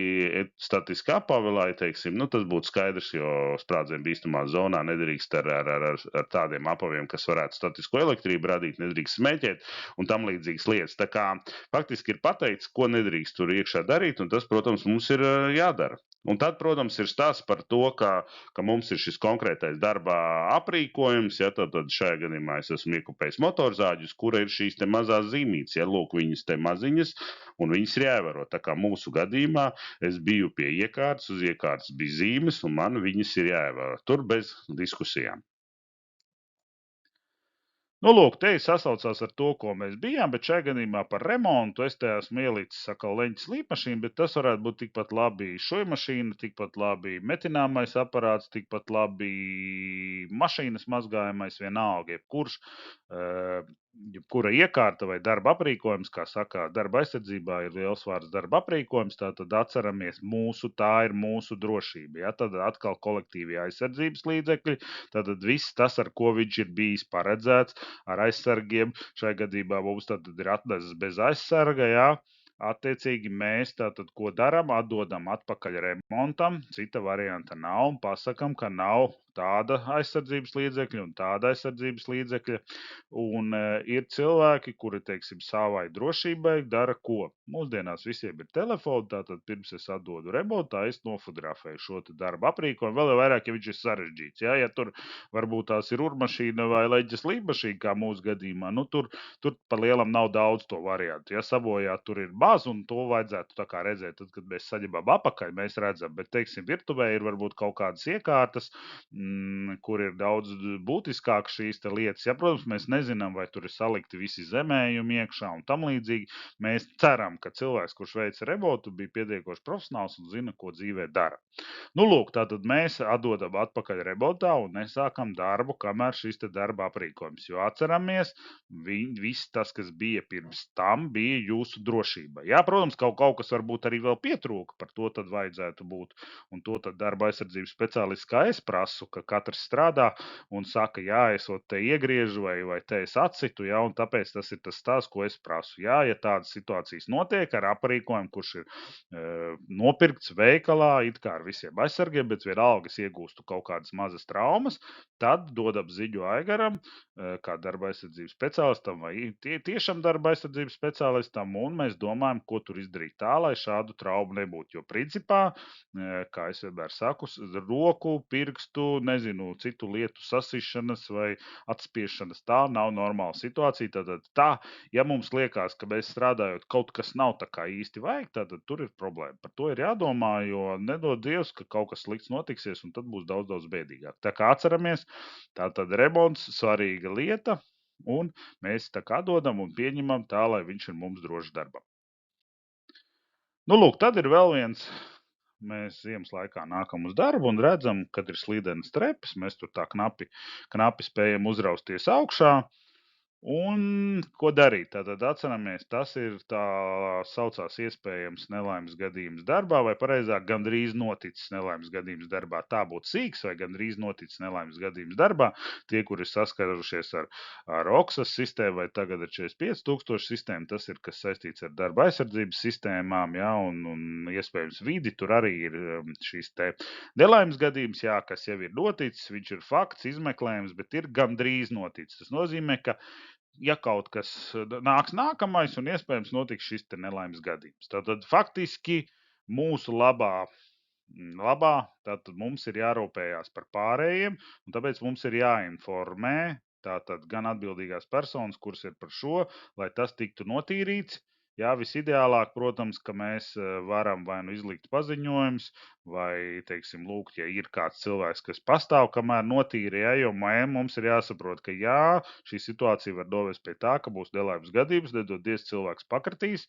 apavilāji, teiksim, nu tas būtu skaidrs, jo sprādzienu bīstamā zonā nedrīkst ar tādiem apaviem, kas varētu statisko elektrību radīt, nedrīkst smēķēt un tam līdzīgas lietas. Tā kā faktiski ir pateikts, ko nedrīkst tur iekšā darīt, un tas, protams, mums ir jādara. Un tad, protams, ir stāsts par to, ka mums ir šis konkrētais darbā aprīkojums, ja tad šajā gadījumā es esmu iekupējis motorzāģus, kura ir šīs te mazās zīmītes, ja lūk viņas te maziņas, un viņas ir jāievēro. Tā kā mūsu gadījumā es biju pie iekārtas, uz iekārtas bija zīmes, un man viņas ir jāievēro. Tur bez diskusijām. Nu, lūk, te sasaucās ar to, ko mēs bijām, bet šajā gadījumā par remontu es te esmu ielicis atkal leņķis līpmašīnu, bet tas varētu būt tikpat labi šujmašīna, tikpat labi metināmais aparāts, tikpat labi mašīnas mazgājamais, vienalga, jebkura iekārta vai darba aprīkojums, kā saka, darba aizsardzībā ir liels vārds darba aprīkojums, tātad atceramies tā ir mūsu drošība. Ja? Tad atkal kolektīvie aizsardzības līdzekļi, tātad viss tas, ar ko viņš ir bijis paredzēts, ar aizsargiem. Šajā gadījumā mums tad ir atnesis bez aizsarga, jā. Attiecīgi mēs tātad, ko darām, atdodam atpakaļ remontam, cita varianta nav un pasakam, ka nav tāda aizsardzības līdzekļa un tāda aizsardzības līdzekļa. Un ir cilvēki, kuri, teiksim, savai drošībai dara ko? Mūsdienās visiem ir telefoni, tātad pirms es atdodu remontā, es nofotografēju šo darba aprīkojumu, vēl vairāk, ja viņš ir sarežģīts. Ja tur varbūt tās ir urmašīna vai leģes līmašīna, kā mūsu gadījumā, nu tur pa lielam nav daudz to variantu. Ja sabojā tur ir baz, un to vajadzētu tā kā redzēt, tad, kad mēs saģebām apakaļ, mēs redzam, bet, teiksim, virtuvē ir varbūt kaut kādas iekārtas, kur ir daudz būtiskāk šīs te lietas. Ja, protams, mēs nezinām, vai tur ir salikti visi zemējumi iekšā un tam līdzīgi. Mēs ceram, ka cilvēks, kurš veica remontu, bija pietiekoši profesionāls un zina, ko dzīvē dara. Nu, lūk, tātad mēs atdodam atpakaļ remontā un nesākam darbu, kamēr šis te darba aprīkojums. Jo atceramies, viss tas, kas bija pirms tam, bija jūsu drošība. Jā, protams, kaut kas varbūt arī vēl pietrūka, par to tad vajadzētu būt. Un to tad darba aizsardzības speciālists, kā es prasu, ka katrs strādā un saka, jā, es te iegriežu vai te es atsitu, jā, un tāpēc tas ir tas stāsts, ko es prasu. Jā, ja tādas situācijas notiek ar aprīkojumu, kurš ir nopirkts veikalā, it kā ar visiem aizsargiem, bet vienalga es iegūstu kaut kādas mazas traumas, tad dodam ziņu Aigaram, kā darba aizsardzības speciālistam vai tiešām darba aizsardzības speciālistam, un mēs domājam, ko tur izdarīt tā, lai šādu traumu nebūtu. Jo principā, kā es vienmēr saku, roku, pirkstu, nezinu, citu lietu sasišanas vai atspiešanas, tā nav normāla situācija. Tātad tā, ja mums liekas, ka mēs strādājot kaut kas nav tā kā īsti vajag, tad tur ir problēma. Par to ir jādomā, jo nedod Dievs, ka kaut kas slikts notiksies, un tad būs daudz, daudz bēdīgāk. Tā kā atceramies, tātad remonts svarīga lieta, un mēs tā kā dodam un pieņemam tā, lai viņš ir mums drošs darbam. Nu, lūk, tad ir vēl viens. Mēs ziemas laikā nākam uz darbu un redzam, kad ir slīdenas trepas. Mēs tur tā knapi spējam uzrausties augšā. Un ko darīt? Tātad atceramies, tas ir tā saucās iespējams nelaimes gadījums darbā, vai pareizāk gandrīz noticis nelaimes gadījums darbā. Tā būtu sīks vai gandrīz noticis nelaimes gadījums darbā. Tie, kuri saskarušies ar OKSAS sistēmu vai tagad ar 45,000 sistēmu, tas ir, kas saistīts ar darba aizsardzības sistēmām, ja, un iespējams vidi, tur arī ir šīs te nelaimes gadījums, jā, kas jau ir noticis, viņš ir fakts, izmeklējums, bet ir gandrīz noticis. Tas nozīmē, ka ja kaut kas nāks nākamais un iespējams notiks šis te nelaimes gadījums. Tātad faktiski mūsu labā labā, tad mums ir jārūpējās par pārējiem, un tāpēc mums ir jāinformē tātad gan atbildīgās personas, kuras ir par šo, lai tas tiktu notīrīts. Jā, visideālāk, protams, ka mēs varam vai nu izlikt paziņojums, vai, teiksim, lūgt, ja ir kāds cilvēks, kas pastāv, kamēr notīra, ja, jo mums ir jāsaprot, ka jā, šī situācija var novest pie tā, ka būs nelaimes gadījums, nedodies cilvēks pakritīs,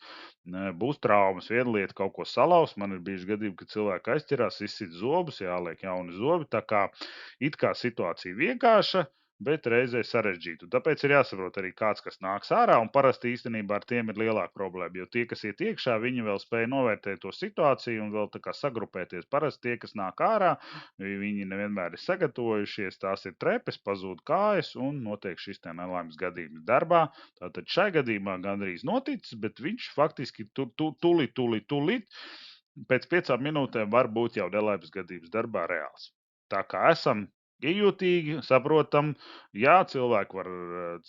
būs traumas. Viena lieta kaut ko salauz, man ir bijuši gadījumi, ka cilvēki aizķerās, izsit zobus, jāliek jauni zobi, tā kā it kā situācija vienkārša, bet reizē sarežģīta. Tāpēc ir jāsaprot arī kāds, kas nāks ārā, un parasti īstenībā ar tiem ir lielāka problēma, jo tie, kas iet iekšā, viņi vēl spēja novērtēt to situāciju un vēl tā kā sagrupēties. Parasti tie, kas nāk ārā, viņi nevienmēr ir sagatavojušies, tās ir trepes, pazūd kājas un notiek šis te nelaimes gadījums darbā. Tātad šai gadījumā gandrīz noticis, bet viņš faktiski tūlīt pēc 5 minūtēm var būt jau nelaimes gadījums darbā reāls. Tā kā esam iejūtīgi, saprotam, jā, cilvēki var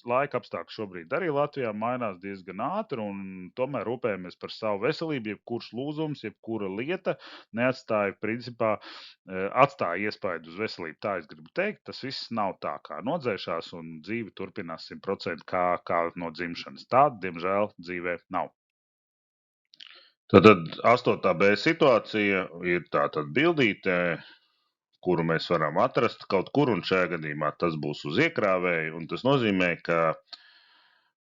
laika apstākļi šobrīd arī Latvijā mainās diezgan ātri, un tomēr rūpējamies par savu veselību, jebkurš lūzums, jebkura lieta neatstāja, principā, atstāja iespaidu uz veselību. Tā es gribu teikt, tas viss nav tā kā nodzēšās, un dzīve turpinās 100% kā no dzimšanas. Tā, diemžēl, dzīvē nav. Tad 8B situācija ir tātad bildītē, kuru mēs varam atrast kaut kur, un šajā gadījumā tas būs uz iekrāvēju, un tas nozīmē, ka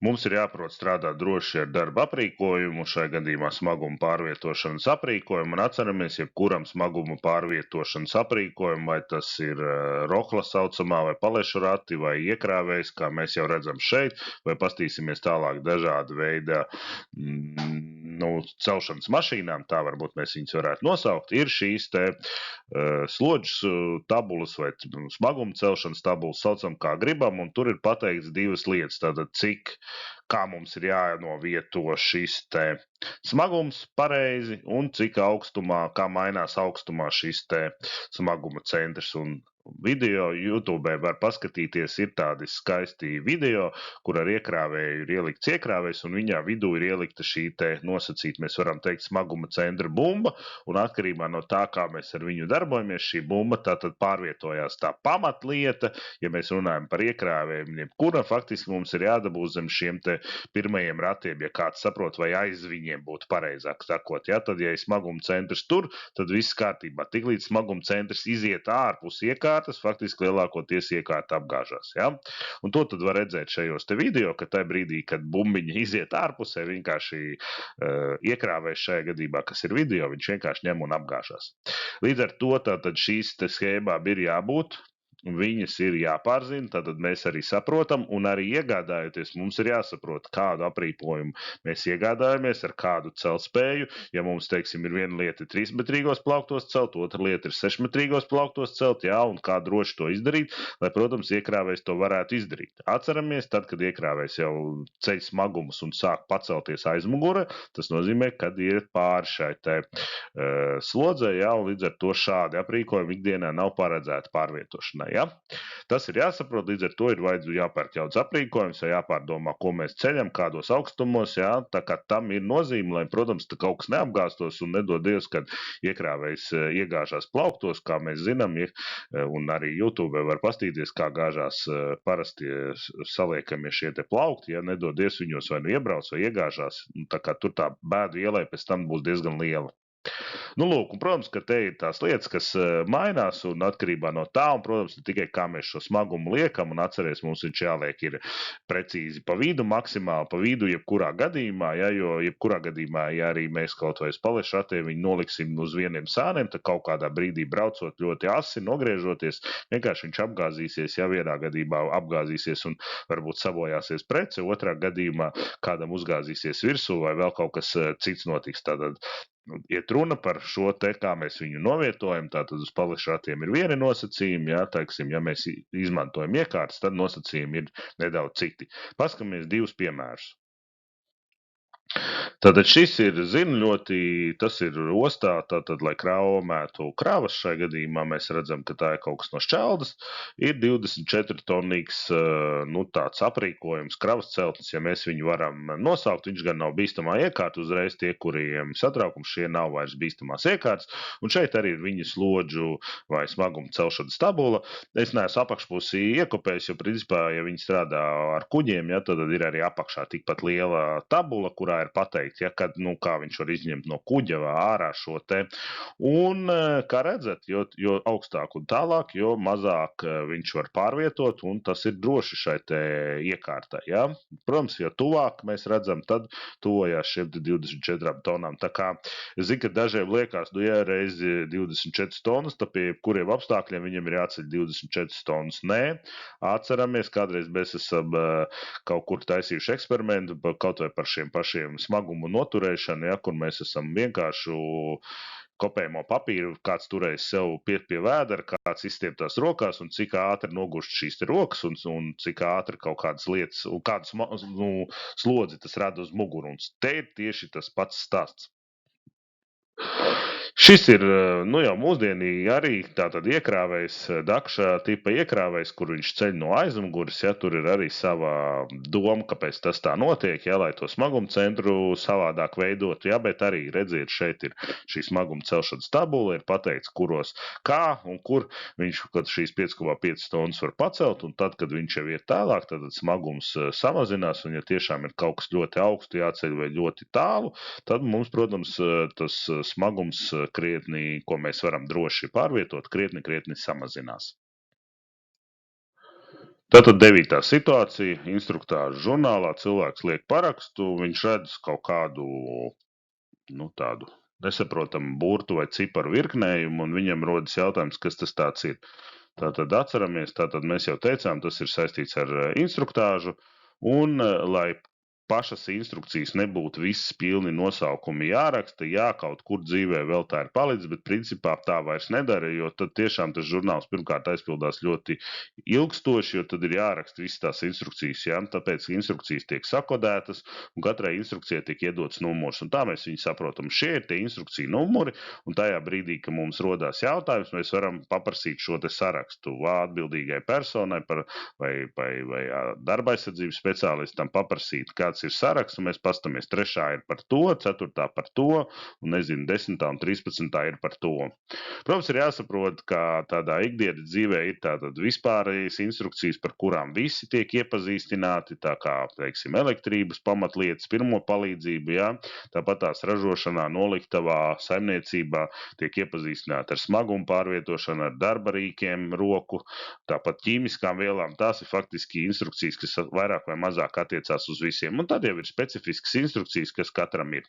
mums ir jāprot strādāt droši ar darba aprīkojumu, šai gadījumā smaguma pārvietošanas aprīkojumu, un atceramies, jebkuram smaguma pārvietošanas aprīkojumu, vai tas ir rohla saucamā, vai palešu rati, vai iekrāvējs, kā mēs jau redzam šeit, vai pastīsimies tālāk dažāda veida celšanas mašīnām, tā varbūt mēs viņus varētu nosaukt, ir šīs te slodžas tabulas vai smaguma celšanas tabulas, saucam kā gribam, un tur ir pateikts divas lietas, tātad kā mums ir jānovieto šis te smagums pareizi un cik augstumā, kā mainās augstumā šis te smaguma centrs. Un video YouTube var paskatīties, ir tādi skaisti video, kur ar iekrāvēju ir ielikts iekrāvējs, un viņā vidū ir ielikta šī te nosacīt, mēs varam teikt, smaguma centra bumba, un atkarībā no tā, kā mēs ar viņu darbojamies, šī bumba tātad pārvietojās. Tā pamatlieta, ja mēs runājam par iekrāvējiem, jebkura faktiski mums ir jādabū zem šiem te pirmajiem ratiem, ja kāds saprot, vai aiz viņiem būtu pareizāk sakot. Ja? Tad, ja ir smaguma centrs tur, tad viss kārtībā. Tiklīdz smaguma centrs iziet ārpus iekārtas, faktiski lielākoties iekārta apgāžās. Ja? Un to tad var redzēt šajos te video, ka tajā brīdī, kad bumbiņa iziet ārpusē, vienkārši iekrāvējs šajā gadījumā, kas ir video, viņš vienkārši ņem un apgāžās. Līdz ar to tātad šīs te schēmām ir jābūt, viņas ir jāpārzina, tad mēs arī saprotam, un arī iegādājoties, mums ir jāsaprot, kādu aprīkojumu mēs iegādājamies, ar kādu celtspēju. Ja mums, teiksim, ir viena lieta 3-metrīgos plauktos celt, otra lieta ir 6-metrīgos plauktos celt, jā, un kā droši to izdarīt, lai, protams, iekrāvējs to varētu izdarīt. Atceramies, tad, kad iekrāvējs jau ceļ smagumus un sāk pacelties aizmugure, tas nozīmē, kad ir pāri šai te slodzē, jā, un līdz ar to šādi aprīkojumi ikdienā nav paredzēti pārvietošanai. Ja? Tas ir jāsaprot, līdz ar to ir jāpērk jauns aprīkojums, jāpārdomā, ko mēs ceļam, kādos augstumos, ja? Tā kā tam ir nozīme, lai, protams, kaut kas neapgāstos un nedodies, kad iekrāvējs iegāžās plauktos, kā mēs zinām, un arī YouTube var pastīties, kā gāžās parasti saliekamie šie te plaukti, ja nedodies viņos vai nu iebrauc vai iegāžās, tā kā tur tā bēdu ielai pēc tam būs diezgan liela. Nu, lūk, un, protams, ka te ir tās lietas, kas mainās, un atkarībā no tā, un, protams, ne tikai kā mēs šo smagumu liekam, un atceries, mums viņš jāliek ir precīzi pa vidu, maksimāli pa vidu, jebkurā gadījumā, ja, jo jebkurā gadījumā, ja arī mēs kaut vai spalešu ratiem viņu noliksim uz vieniem sāniem, tad kaut kādā brīdī braucot ļoti asi, nogriežoties, vienkārši viņš apgāzīsies, ja vienā gadījumā apgāzīsies un varbūt sabojāsies prece, otrā gadījumā kādam uzgāzīsies virsū vai vēl kaut kas cits notiks. Tātad iet runa par šo te, kā mēs viņu novietojam, tātad uz palešu ratiem ir vieni nosacījumi, jā, teiksim, ja mēs izmantojam iekārtas, tad nosacījumi ir nedaudz citi. Paskatāmies divus piemērus. Tātad šis ir, tas ir ostā, tātad, lai kraumētu kravas, šai gadījumā mēs redzam, ka tā ir kaut kas no šķeldas, ir 24 tonnīgs, tāds aprīkojums, kravas celtnis, ja mēs viņu varam nosaukt, viņš gan nav bīstamā iekārta uzreiz tie, kuriem satraukums, šie nav vairs bīstamās iekārtas, un šeit arī ir viņa slodžu vai smaguma celšanas tabula. Es neesmu apakšpusī iekopējis, jo, principā, ja viņi strādā ar kuģiem, ja, tad ir arī apakšā tikpat liela tabula, kurā ir pateikts, ja, kad, kā viņš var izņemt no kuģa vai ārā šo te. Un, kā redzat, jo augstāk un tālāk, jo mazāk viņš var pārvietot, un tas ir droši šai te iekārtai, ja. Protams, jo tuvāk mēs redzam, tad tuvojās šiem 24 tonām. Tā kā, es zinu, ka dažiem liekas, ja reizi 24 tonnas, tad pie kuriem apstākļiem viņam ir jāceļ 24 tonnas. Nē, atceramies, kādreiz mēs esam kaut kur taisījuši eksperimentu, kaut vai par šiem pašiem smagumu noturēšanu, ja, kur mēs esam vienkārši kopējumu papīru, kāds turējis sev pie vēdera, kāds izstiep tās rokās, un cik ātri nogurst šīs te rokas, un cik ātri kaut kādas lietas, un kādu slodzi tas rada uz muguru. Un te ir tieši tas pats stāsts. Šis ir jau mūsdienīgi arī tātad iekrāvējs, dakša tipa iekrāvējs, kur viņš ceļ no aizmugures, ja tur ir arī savā doma, kāpēc tas tā notiek, ja, lai to smagumu centru savādāk veidotu, ja, bet arī redziet, šeit ir šī smaguma celšanas tabula, ir pateikts, kuros kā un kur viņš, kad šīs 5,5 tonnas var pacelt, un tad, kad viņš jau ir tālāk, tad smagums samazinās, un ja tiešām ir kaut kas ļoti augstu jāceļ vai ļoti tālu, tad mums, protams, tas smagums krietni, ko mēs varam droši pārvietot, krietni samazinās. Tātad 9. situācija, instruktāžu žurnālā cilvēks liek parakstu, viņš redz kaut kādu, tādu nesaprotamu burtu vai ciparu virknējumu, un viņam rodas jautājums, kas tas tāds ir. Tātad atceramies, mēs jau teicām, tas ir saistīts ar instruktāžu, un lai pašas instrukcijas nebūtu visas pilni nosaukumi jāraksta, kaut kur dzīvē vēl tā ir palicis, bet principā tā vairs nedara, jo tad tiešām tas žurnāls pirmkārt aizpildās ļoti ilgstoši, jo tad ir jāraksta visas tās instrukcijas, ja? Tāpēc instrukcijas tiek sakodētas, un katrai instrukcijai tiek iedots numurs, un tā mēs viņu saprotam. Šie ir tie instrukciju numuri, un tajā brīdī, ka mums rodās jautājums, mēs varam paprasīt šo te sarakstu atbildīgai personai vai darba aizsardzības speciālistam paprasīt, kāds ir saraksts, un mēs pastamies 3. ir par to, 4. par to, un 10. un 13. ir par to. Protams, ir jāsaprot, ka tādā ikdienas dzīvē ir tātad vispārējas instrukcijas, par kurām visi tiek iepazīstināti, tā kā, teiksim, elektrības pamatlietas, pirmo palīdzību, ja? Tāpat tās ražošanā, noliktavā, saimniecībā tiek iepazīstināti ar smagumu pārvietošanu, ar darba rīkiem, roku, tāpat ķīmiskām vielām. Tās ir faktiski instrukcijas, kas vairāk vai mazāk attiecās uz visiem. Un tad jau ir specifiskas instrukcijas, kas katram ir.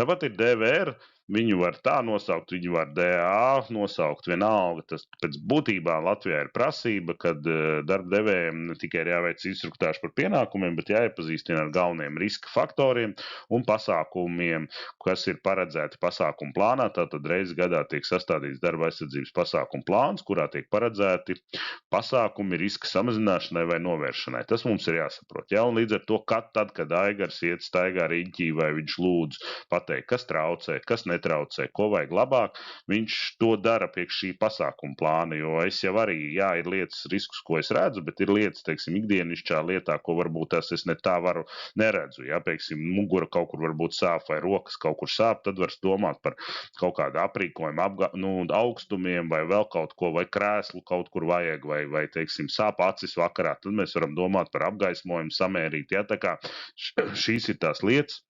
Tāpat ir DVR, viņu var tā nosaukt, viņu var DA nosaukt, vienalga. Tas pēc būtībā Latvijā ir prasība, kad darba devējiem ne tikai ir jāveic instruktāži par pienākumiem, bet jāiepazīstina ar galveniem riska faktoriem un pasākumiem, kas ir paredzēti pasākumu plānā. Tātad reizes gadā tiek sastādīts darba aizsardzības pasākumu plāns, kurā tiek paredzēti pasākumi riska samazināšanai vai novēršanai. Tas mums ir jāsaprot. Ja? Un līdz ar to, tad, kad Aigars iet staigā riņķī vai viņš lūdz pateikt, kas traucē, kas netraucē, ko vajag labāk, viņš to dara priekš šī pasākuma plāna, jo es jau arī, ir lietas, riskus, ko es redzu, bet ir lietas, teiksim, ikdienišķā lietā, ko varbūt es ne tā neredzu. Ja, teiksim, mugura kaut kur varbūt sāp vai rokas kaut kur sāp, tad var domāt par kaut kādu aprīkojumu, augstumiem vai vēl kaut ko, vai krēslu kaut kur vajag, vai teiksim, sāp acis vakarā, tad mēs varam domāt par apgaismojumu, samērīt. Ja, tā kā šīs ir tās lietas,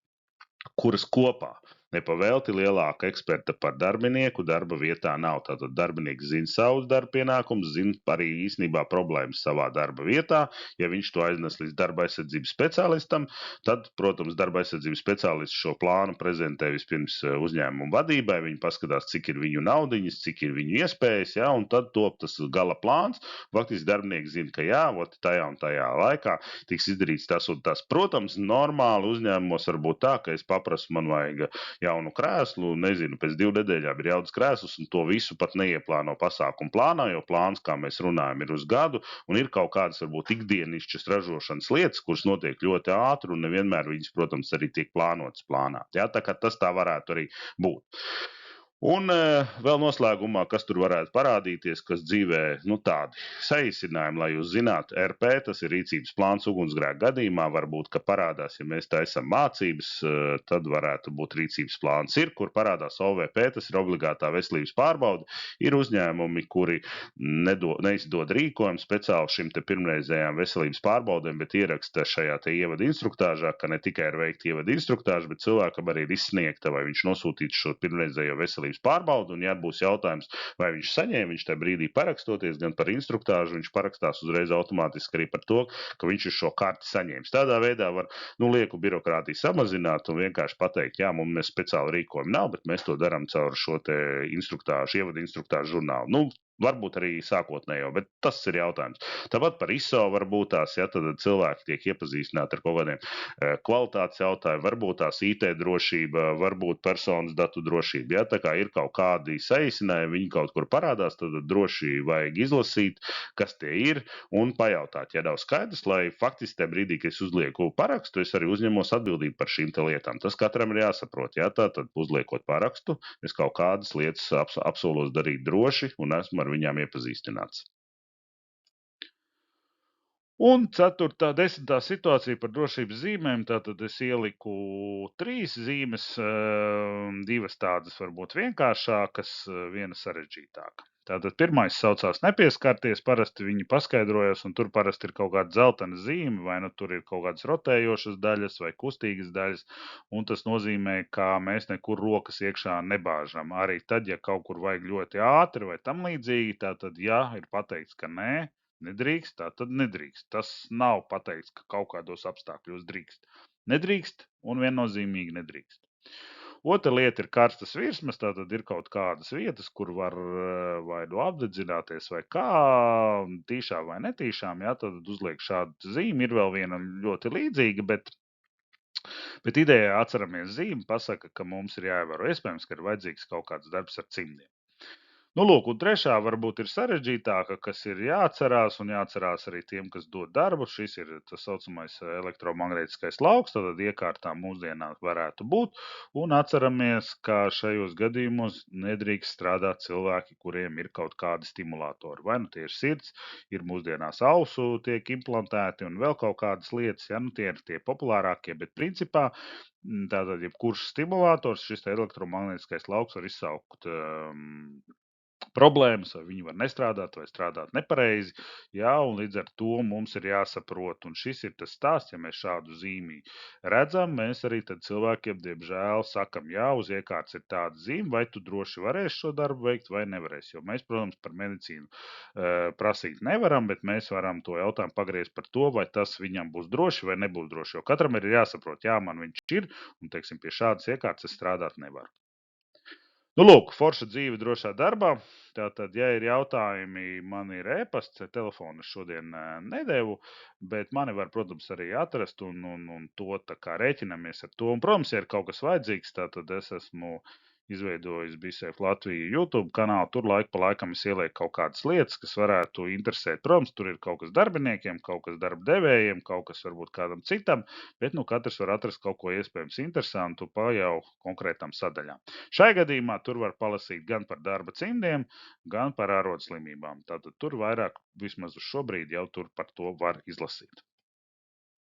kuras kopā. Nepavēlti lielāka eksperta par darbinieku darba vietā nav. Tātad darbinieks zina savus darba pienākumus, zina arī īstenībā problēmas savā darba vietā. Ja viņš to aiznes līdz darba aizsardzības speciālistam, tad, protams, darba aizsardzības speciālists šo plānu prezentē vispirms uzņēmumu vadībai. Viņi paskatās, cik ir viņu naudiņas, cik ir viņu iespējas, ja, un tad top tas gala plāns. Faktiski darbinieks zina, ka tajā un tajā laikā tiks izdarīts tas un tas. Protams, normāli uzņēmumos var būt tā, ka es paprasu, man vajag, jaunu krēslu, nezinu, pēc 2 nedēļām ir jauns krēsls, un to visu pat neieplāno pasākumu plānā, jo plāns, kā mēs runājam, ir uz gadu, un ir kaut kādas varbūt ikdienišķas ražošanas lietas, kuras notiek ļoti ātri, un nevienmēr viņas, protams, arī tiek plānotas plānā. Ja, tā kā tas tā varētu arī būt. Un vēl noslēgumā, kas tur varētu parādīties, kas dzīvē, tādi saīsinājumi, lai jūs zinātu, RP, tas ir rīcības plāns ugunsgrēka gadījumā, varbūt, ka parādās, ja mēs taisam mācības, tad varētu būt rīcības plāns kur parādās OVP, tas ir obligātā veselības pārbaude, ir uzņēmumi, kuri neizdod rīkojumu speciāli šim te pirmreizējām veselības pārbaudēm, bet ieraksta šajā te ievada instruktāžā, ka ne tikai ir veikta ievada instruktāža, bet cilvēkam arī ir izsniegta, vai viņš nosūtīts šo pirmreizējo veselības pārbaudu, un ja būs jautājums, vai viņš saņēma, viņš tajā brīdī parakstoties gan par instruktāžu, viņš parakstās uzreiz automātiski arī par to, ka viņš šo karti saņēmis. Tādā veidā var lieku birokrātiju samazināt un vienkārši pateikt, jā, mums speciāli rīkojumi nav, bet mēs to darām caur šo te instruktāžu, ievada instruktāžu žurnālu. Varbūt arī sākotnējo, bet tas ir jautājums. Tāpat par ISO varbūt tās, ja tad cilvēki tiek iepazīstināti ar kaut kādiem kvalitātes jautājumiem, varbūt tās IT drošība, varbūt personas datu drošība. Ja tā kā ir kaut kādi saīsinājumi, viņi kaut kur parādās, tad droši vajag izlasīt, kas tie ir, un pajautāt, ja nav skaidrs, lai faktiski tajā brīdī, kad es uzlieku parakstu, es arī uzņemos atbildību par šīm te lietām. Tas katram ir jāsaprot. Ja tā tad uzliekot parakstu, es kaut kādas lietas apsolos darīt droši un esmu ar viņām iepazīstināts. Un 10. situācija par drošības zīmēm, tātad es ieliku 3 zīmes, 2 tādas varbūt vienkāršākas, viena sarežģītāka. Tātad pirmais saucās nepieskarties, parasti viņi paskaidrojas, un tur parasti ir kaut kāda dzeltena zīme, vai nu tur ir kaut kādas rotējošas daļas vai kustīgas daļas, un tas nozīmē, ka mēs nekur rokas iekšā nebāžam. Arī tad, ja kaut kur vajag ļoti ātri vai tam līdzīgi, tātad, ja ir pateikts, ka nē, nedrīkst, tā tad nedrīkst. Tas nav pateikts, ka kaut kādos apstākļos drīkst. Nedrīkst un viennozīmīgi nedrīkst. Otra lieta ir karstas virsmas, tātad ir kaut kādas vietas, kur var vai nu apdedzināties vai kā, tīšām vai netīšām, jā, tad uzliek šādu zīmi. Ir vēl viena ļoti līdzīga, bet idejā atceramies zīmi, pasaka, ka mums ir jāievēro. Iespējams, ka ir vajadzīgs kaut kāds darbs ar cimdiem. Lūk, un trešā varbūt ir sarežģītāka, kas ir jāatcerās, un jāatcerās arī tiem, kas dod darbu. Šis ir tas saucamais elektromagnētiskais lauks, tātad iekārtā mūsdienās varētu būt, un atceramies, ka šajos gadījumos nedrīkst strādāt cilvēki, kuriem ir kaut kādi stimulatori. Vai nu tie ir sirds, ir mūsdienās ausu tiek implantēti un vēl kaut kādas lietas, ja nu tie ir tie populārākie, bet principā tātad jebkurš stimulators, šis elektromagnētiskais lauks var izsaukt problēmas, vai viņi var nestrādāt, vai strādāt nepareizi. Jā, un līdz ar to mums ir jāsaprot, un šis ir tas stāsts, ja mēs šādu zīmi redzam, mēs arī tad cilvēkiem, diemžēl, sakam, jā, uz iekārtas ir tāda zīme, vai tu droši varēsi šo darbu veikt, vai nevarēsi. Jo mēs, protams, par medicīnu prasīt nevaram, bet mēs varam to jautājumu pagriezt par to, vai tas viņam būs droši vai nebūs droši. Jo katram ir jāsaprot, jā, man viņš ir, un, teiksim, pie šādas iekārtas es strādāt nevaru. Lūk, forša dzīve drošā darbā. Tātad, ja ir jautājumi, man ir e-pasts, telefonu šodien nedevu, bet mani var, protams, arī atrast un to tā kā rēķinamies ar to. Un, protams, ja ir kaut kas vajadzīgs, tātad es esmu izveidojis BeSafe Latviju YouTube kanālu. Tur laiku pa laikam es ielieku kaut kādas lietas, kas varētu interesēt. Protams, tur ir kaut kas darbiniekiem, kaut kas darba devējiem, kaut kas varbūt kādam citam, bet katrs var atrast kaut ko iespējams interesantu pa jau konkrētām sadaļām. Šai gadījumā tur var palasīt gan par darba cimdiem, gan par ārodslimībām. Tātad tur vairāk, vismaz uz šobrīd, jau tur par to var izlasīt.